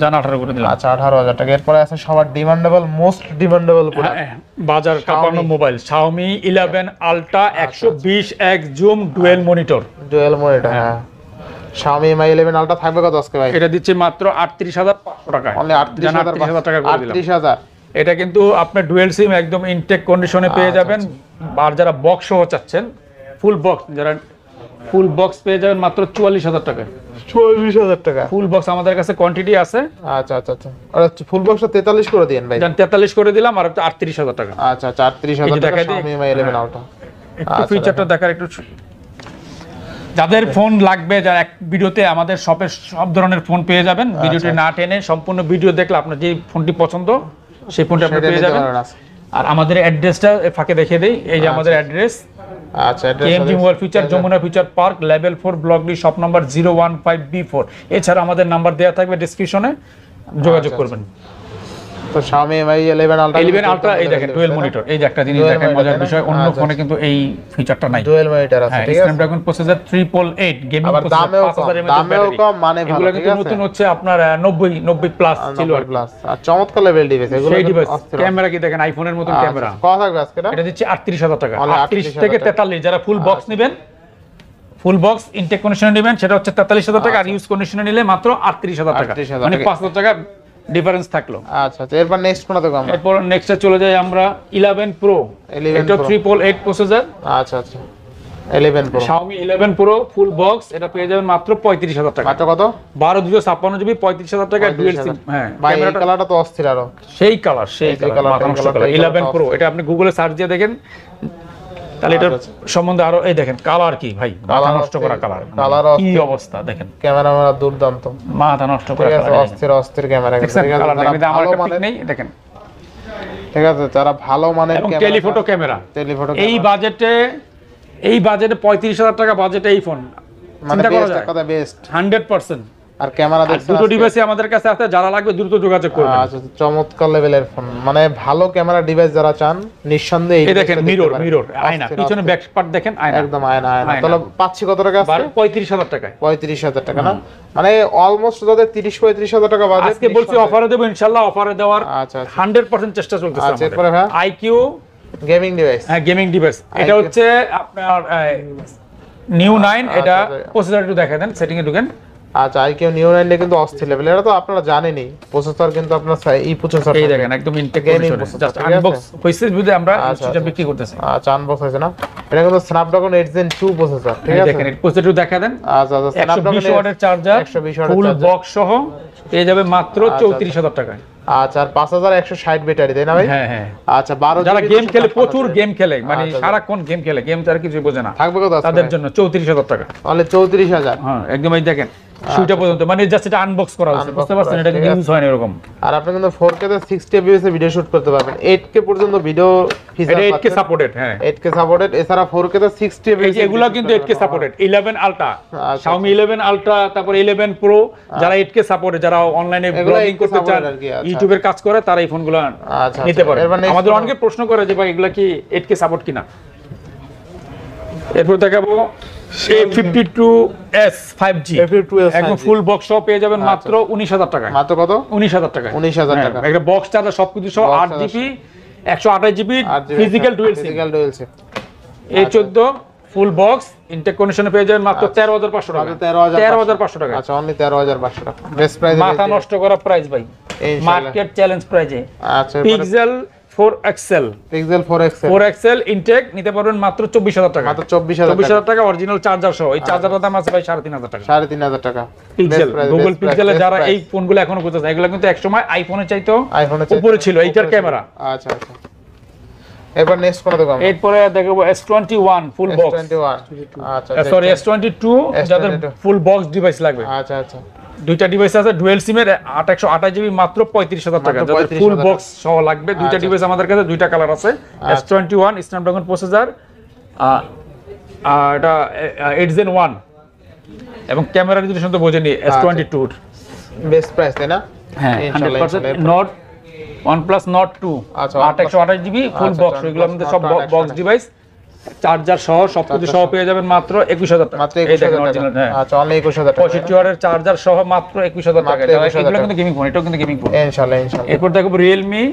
জান 18 করে দিলাম। আচ্ছা 18,000 টাকা। এরপরে আছে সবার ডিমান্ডেবল, মোস্ট ডিমান্ডেবল প্রোডাক্ট, বাজার কাঁপানো mobile Xiaomi 11 Ultra 120x zoom dual monitor. Dual monitor, হ্যাঁ। Xiaomi Mi 11 Ultra থাকবে কত আজকে ভাই? এটা দিচ্ছি মাত্র 38,500 টাকায়। অনলি 38,000 টাকা করে দিলাম। 38,000। এটা কিন্তু আপনার ডুয়েল সিম একদম ইনটেক কন্ডিশনে পেয়ে যাবেন। আর যারা বক্স সহ চাচ্ছেন, ফুল বক্স, যারা ফুল বক্স পেয়ে যাবেন মাত্র 44,000 টাকায়। 44,000 টাকা ফুল বক্স আমাদের কাছে কোয়ান্টিটি আছে। আচ্ছা আচ্ছা আচ্ছা। আর ফুল বক্সটা 43 করে দেন ভাই। 43 করে দিলাম আর 38,000 টাকা। আচ্ছা আচ্ছা 38,000 টাকা Xiaomi Mi 11 Ultra। একটু ফিচারটা দেখার একটু, যাদের ফোন লাগবে, যারা এক ভিডিওতে আমাদের শপের সব ধরনের ফোন পেয়ে যাবেন। ভিডিওটি না টেনে সম্পূর্ণ ভিডিও দেখলে আপনার যে ফোনটি পছন্দ সেই ফোনটি আপনি পেয়ে যাবেন। আর আমাদের অ্যাড্রেসটা ফাঁকে দেখিয়ে দেই। এই যে আমাদের অ্যাড্রেস, আচ্ছা KMG mobile future, Jamuna future park, level 4, block D, shop number 015B4। এছাড়া আমাদের নাম্বার দেওয়া থাকবে ডেসক্রিপশনে, যোগাযোগ করবেন। তো Xiaomi Mi 11 Ultra এই দেখেন ডুয়েল মনিটর। এই যে একটা জিনিস দেখেন মজার বিষয়, অন্য ফোনে কিন্তু এই ফিচারটা নাই। ডুয়েল মনিটর আছে, ঠিক আছে। Snapdragon processor 888 gaming processor, 5000 mAh দামেও কম, মানে ভালো, এগুলো ঠিক কিন্তু আছে। নতুন হচ্ছে আপনার 90 প্লাস ছিল আর প্লাস। আর চমৎকার লেভেল ডিভাইস এগুলো। সেই ডিভাইস, ক্যামেরা কি দেখেন আইফোনের মতন ক্যামেরা। কত থাকবে আজকে এটা দিচ্ছি 38,000 টাকা। only 38 থেকে 43, যারা ফুল বক্স নেবেন, ফুল বক্স ইনটেক কন্ডিশনে নেবেন, সেটা হচ্ছে 43,000 টাকা। আর ইউজ কন্ডিশনে নিলে মাত্র 38,000 টাকা, 38,000 মানে টাকা। 5,000 টাকা ডিফারেন্স থাকলো। আচ্ছা আচ্ছা। এরপর নেক্সট কোনটা দেখব আমরা? এরপর নেক্সটে চলে যাই আমরা 11 Pro। 11 এটা 888 প্রসেসর। আচ্ছা আচ্ছা 11 Pro। Xiaomi 11 Pro full box, এটা পেয়ে যাবেন মাত্র 35,000 টাকা। মাত্র কত? 12/256 জিবি, 35,000 টাকা ডুয়াল সিম। হ্যাঁ, ভাই এই ক্যামেরাটা কালারটা তো অস্থির আরো। সেই কালার, সেই কালার, মাথা নষ্ট কালার 11 Pro। এটা আপনি গুগলে সার্চ দিয়ে দেখেন, তাহলে এটার সম্বন্ধে আরো, এই দেখেন কালার কি ভাই, মাথা নষ্ট করা কালার, কি অবস্থা দেখেন। ক্যামেরা দুর্দান্ত, মাথা নষ্ট করা ঠিক আছে। কালার, অস্থির অস্থির ক্যামেরা, ঠিক আছে। কালার দেখেন, আমার একটা পিক নেই, দেখেন, ঠিক আছে। যারা ভালো মানের এবং ক্যামেরা, টেলিফটো ক্যামেরা, টেলিফটো এই বাজেটে 35,000 টাকা বাজেটে এই ফোন চিন্তা করা যায়, কথা বেস্ট 100%। আর ক্যামেরা দেখছেন, দুটো ডিভাইসই আমাদের কাছে আছে, যারা লাগবে দ্রুত যোগাযোগ করবেন। আচ্ছা, চমৎকার লেভেলের ফোন, মানে ভালো ক্যামেরা ডিভাইস যারা চান নিঃসন্দেহে এই দেখেন মিরর আয়না, পিছনে ব্যাক পার্ট দেখেন, আয়না, একদম আয়না। তাহলে পাচ্ছি কত টাকা আজকে? 35,000 টাকায়। 35,000 টাকা না, মানে অলমোস্ট যাদের 30-35,000 টাকা বাজেট, আজকে বলছি অফারে দেব ইনশাআল্লাহ, অফারে দেওয়ার আচ্ছা 100% চেষ্টা চলতেছে আচ্ছা। এরপরে ভাই আইকিউ গেমিং ডিভাইস, হ্যাঁ গেমিং ডিভাইস, এটা হচ্ছে আপনার নিউ 9। এটা প্রসেসর একটু দেখায় দেন, সেটিং এ ঢুকেন। আচ্ছা আইকিউ নিউ 9 কিন্তু অস্থির লেভেল, এটা তো আপনারা জানেনই। প্রসেসর কিন্তু আপনার এই প্রসেসর, এই দেখেন একদম ইনটেক কন্ডিশনে, জাস্ট আনবক্স হইছে বুঝে আমরা সেটা বিক্রি করতেছি। আচ্ছা আনবক্স হয়েছে না, এটা কিন্তু স্ন্যাপড্রাগন 8 Gen 2 প্রসেসর, ঠিক আছে। দেখেন এই প্রসেসর দেখা দেন। আচ্ছা আচ্ছা, 120 ওয়াটের চার্জার, 120 ওয়াটের ফুল চার্জার, বক্স সহ পেয়ে যাবে মাত্র 34,000 টাকায়। আচ্ছা আর 5160 ব্যাটারি, তাই না ভাই? হ্যাঁ হ্যাঁ। আচ্ছা 12 যারা গেম খেলে, প্রচুর গেম খেলে, মানে সারাক্ষণ গেম খেলে, গেম তার কিছু বোঝে না, থাকবে কত তাদের জন্য 34,000 টাকা। তাহলে 34,000। হ্যাঁ একদম, এই দেখেন সুইটা পর্যন্ত, মানে জাস্ট এটা আনবক্স করা হচ্ছে, বুঝতে পারছেন, এটা কিন্তু ইউজ হয় না এরকম। আর আপনি কিন্তু 4K তে 60 fps এ ভিডিও শুট করতে পারবেন, 8K পর্যন্ত ভিডিও ফিচার এটা পাচ্ছেন। 8K সাপোর্টেড, হ্যাঁ 8K সাপোর্টেড। এছাড়া 4K তে 60 fps এগুলো কিন্তু 8K supported. 11 ultra, Xiaomi 11 ultra, তারপর 11 Pro, যারা 8K সাপোর্টেড, যারা অনলাইনে ব্লগিং করতে চান, ইউটিউবের কাজ করে, তারা এই ফোনগুলো নিতে পারে। আমাদের অনেকে প্রশ্ন করে যে ভাই এগুলা কি 8K সাপোর্ট কিনা। এরপর দেখাবো A52s 5G, একদম ফুল বক্স সহ পেয়ে যাবেন মাত্র 19,000 টাকায়। মাত্র কত? 19,000 টাকায়। 19,000 টাকা। একটা বক্স চার্জার সবকিছু সহ 8GB 128GB ফিজিক্যাল ডুয়াল সিম। A14 ফুল বক্স ইনটেক কন্ডিশনে পেয়ে যাবেন মাত্র 13,500 টাকা। 13,500 টাকা। আচ্ছা অনলি 13,500 টাকা। বেস্ট প্রাইস, মাথা নষ্ট করা প্রাইস ভাই, মার্কেট চ্যালেঞ্জ প্রাইজে। আচ্ছা pixel 4XL, pixel 4XL, 4XL intact নিতে পারবেন মাত্র 24,000 টাকা। মাত্র 24,000 টাকা অরিজিনাল চার্জার সহ। এই চার্জারের দাম আছে ভাই 3,500 টাকা। 3,500 টাকা পিক্সেল, গুগল পিক্সেলে যারা এই ফোনগুলো এখনো খুঁজতেছে, এগুলো কিন্তু একসময় আইফোনের চাইতো উপরে ছিল এইটার ক্যামেরা। আচ্ছা আচ্ছা। এরপর নেক্সট কোন দেখব আমরা? এরপরে দেখব S21 ফুল বক্স। আচ্ছা সরি S22, যাদের ফুল বক্স ডিভাইস লাগবে। আচ্ছা আচ্ছা। দুইটা ডিভাইস আছে ডুয়েল সিমের, 128GB মাত্র 35,000 টাকা। যাদের ফুল বক্স সহ লাগবে, দুইটা ডিভাইস আমাদের কাছে, দুইটা কালার আছে। S21 স্ন্যাপড্রাগন প্রসেসর, এটা 8 Gen 1, এবং ক্যামেরা রেজোলিউশন তো বোঝেনি S22 বেস্ট প্রাইস, তাই না? হ্যাঁ 100%। নট OnePlus Nord 2, আচ্ছা 128GB ফুল বক্স, এগুলো আমাদের সব বক্স ডিভাইস। চার্জার সহ সবকিছু সহ পেয়ে যাবেন মাত্র 21000 টাকা। মাত্র এই 21000 দেখেন টাকা। অরিজিনাল, হ্যাঁ আচ্ছা অনলি 21000 টাকা। 65 ওয়াটের চার্জার সহ মাত্র 21000 টাকা। মাত্র 21000 এগুলো টাকা। কিন্তু গেমিং ফোন, এটাও কিন্তু গেমিং ফোন। ইনশাআল্লাহ ইনশাআল্লাহ। এরপর দেখো Realme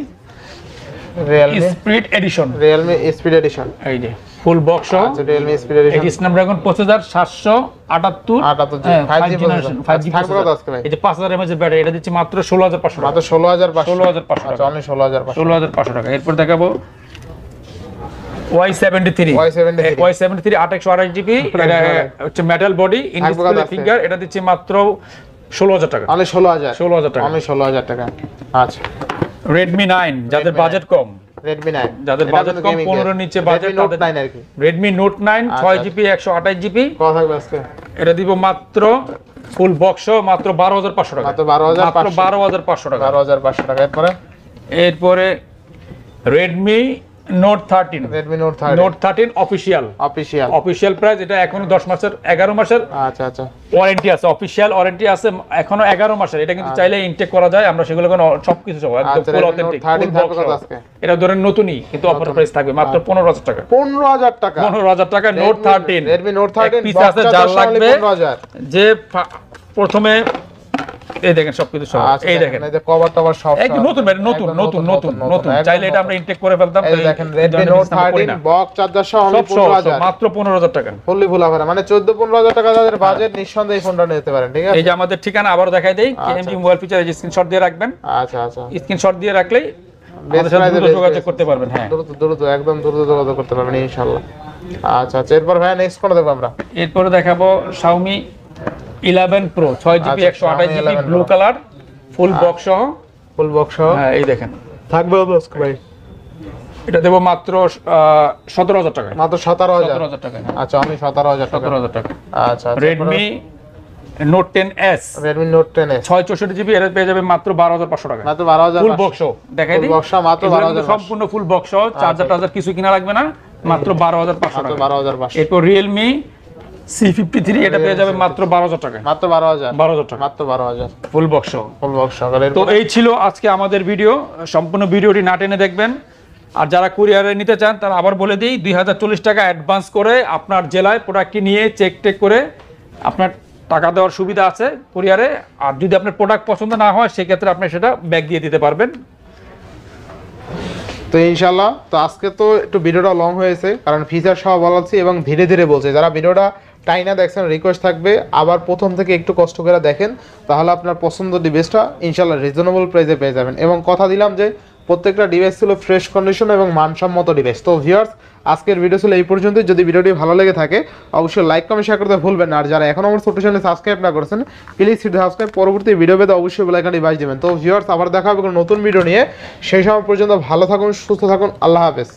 Speed Edition, Realme Speed Edition। এই যে ফুল বক্স সহ। আচ্ছা Realme Speed Edition। এই Snapdragon 5778 58 5G generation 5G থাকবে কত আজকে ভাই? এই যে 5000 mAh এর ব্যাটারি, এটা দিচ্ছি মাত্র 16500 টাকা। মাত্র 16500। 16500 আচ্ছা টাকা। অনলি 16500। 16500 টাকা। এরপর দেখাবো Y73 Y73 828 জিবি, এটা হচ্ছে metal body, in display finger, এটা দিচ্ছি মাত্র 16000 টাকা। অনলি 16000। 16000 টাকা। অনলি 16000 টাকা। আচ্ছা Redmi 9 যাদের বাজেট কম, Redmi 9 যাদের বাজেট কম 15 নিচে বাজেট, Redmi Note 9 আর কি। Redmi Note 9 6GB 128 জিবি, কত থাকবে আজকে? এটা দিব মাত্র ফুল বক্স মাত্র 12500 টাকা। মাত্র 12500। মাত্র 12500 টাকা। 12500 টাকা। এরপরে Redmi Note 13 Redmi Note 13 Note 13 official official. Price, এটা এখনো 10 মাসের 11 মাসের আচ্ছা আচ্ছা ওয়ারেন্টি আছে, অফিশিয়াল ওয়ারেন্টি আছে এখনো 11 মাসের। এটা কিন্তু চাইলে ইনটেক করা যায়, আমরা সেগুলো কোনো সবকিছু সব একদম আচ্ছা, ফুল Redmi অথেন্টিক। Note 13 থাকবে কত আজকে? এটা ধরেন নতুনই, কিন্তু অফার প্রাইস থাকবে মাত্র 15000 টাকা। 15000 টাকা। 15000 টাকা Note 13। Redmi Note 13 পিস আছে যার লাগবে 15000। যে প্রথমে এই দেখেন সবকিছু সব, এই দেখেন এই যে কভার টভার সব একদম নতুন ভাই, নতুন চাইলে এটা আমরা ইনটেক করে ফেলতাম। এই দেখেন Redmi Note 13 বক্স চার্জার সহ সব 15000 মাত্র 15000 টাকা। ফুললি ফুল অফার, মানে 14-15000 টাকা যাদের বাজেট নিঃসন্দেহে এই ফোনটা নিতে পারেন। ঠিক আছে এই যে আমাদের ঠিকানা আবারও দেখাই দেই, KMG মোবাইল ফিচার, এই স্ক্রিনশট দিয়ে রাখবেন। আচ্ছা আচ্ছা স্ক্রিনশট দিয়ে রাখলেই আমাদের সাথে দ্রুত যোগাযোগ করতে পারবেন। হ্যাঁ দ্রুত একদম দ্রুত যোগাযোগ করতে পারবেন ইনশাআল্লাহ। আচ্ছা আচ্ছা এরপর ভাই নেক্সট কোন দেখব আমরা? এরপরে দেখাবো Xiaomi 11 Pro 6GB 128GB blue colour full box সহ। ফুল বক্স সহ হ্যাঁ এই দেখেন থাকবে আজকে ভাই। এটা দেব মাত্র 17000 টাকা। মাত্র 17000। 17000 টাকা। আচ্ছা আমি 17000 টাকা। 17000 টাকা। আচ্ছা Redmi Note 10s Redmi Note 10s 664GB, এটা পেয়ে যাবে মাত্র 12500 টাকা। মাত্র 12000 ফুল বক্স দেখাই দিই, ফুল বক্স মাত্র 12000 সম্পূর্ণ ফুল বক্স চার্জার টার্জার কিছু কিনা লাগবে না, মাত্র 12500 টাকা। 12500। এরপর Realme C53, এটা পেয়ে যাবে মাত্র 12000 টাকা। মাত্র 12000। 12000 টাকা মাত্র 12000 ফুল বক্স। ফুল বক্স সহকারে। তো এই ছিল আজকে আমাদের ভিডিও, সম্পূর্ণ ভিডিওটি না টেনে দেখবেন। আর যারা কুরিয়ারে নিতে চান তারা আবার বলে দিই 2040 টাকা অ্যাডভান্স করে আপনার জেলায় প্রোডাক্টটি নিয়ে চেক টেক করে আপনার টাকা দেওয়ার সুবিধা আছে কুরিয়ারে। আর যদি আপনার প্রোডাক্ট পছন্দ না হয় সেক্ষেত্রে আপনি সেটা ব্যাক দিয়ে দিতে পারবেন। তো ইনশাআল্লাহ তো আজকে তো একটু ভিডিওটা লং হয়েছে, কারণ ফিচার সহ বলাচ্ছি এবং ধীরে ধীরে বলছি। যারা ভিডিওটা টাইনা দেখছেন রিকোয়েস্ট থাকবে আবার প্রথম থেকে একটু কষ্ট করে দেখেন, তাহলে আপনার পছন্দ ডিভাইসটা ইনশাআল্লাহ রিজনেবল প্রাইসে পেয়ে যাবেন। এবং কথা দিলাম যে প্রত্যেকটা ডিভাইস ছিল ফ্রেশ কন্ডিশন এবং মানসম্মত ডিভাইস। তো ভিউয়ার্স আজকের ভিডিও ছিল এই পর্যন্তই। যদি ভিডিওটি ভালো লেগে থাকে অবশ্যই লাইক কমেন্ট শেয়ার করতে ভুলবেন না। আর যারা এখন আমার ছোট চ্যানেলে সাবস্ক্রাইব না করেছেন প্লিজ সাবস্ক্রাইব, পরবর্তী ভিডিও পেতে অবশ্যই বেল আইকনটি বাজিয়ে দেবেন। তো ভিউয়ার্স আবার দেখা হবে কোনো নতুন ভিডিও নিয়ে, সেই সময় পর্যন্ত ভালো থাকুন, সুস্থ থাকুন, আল্লাহ হাফেজ।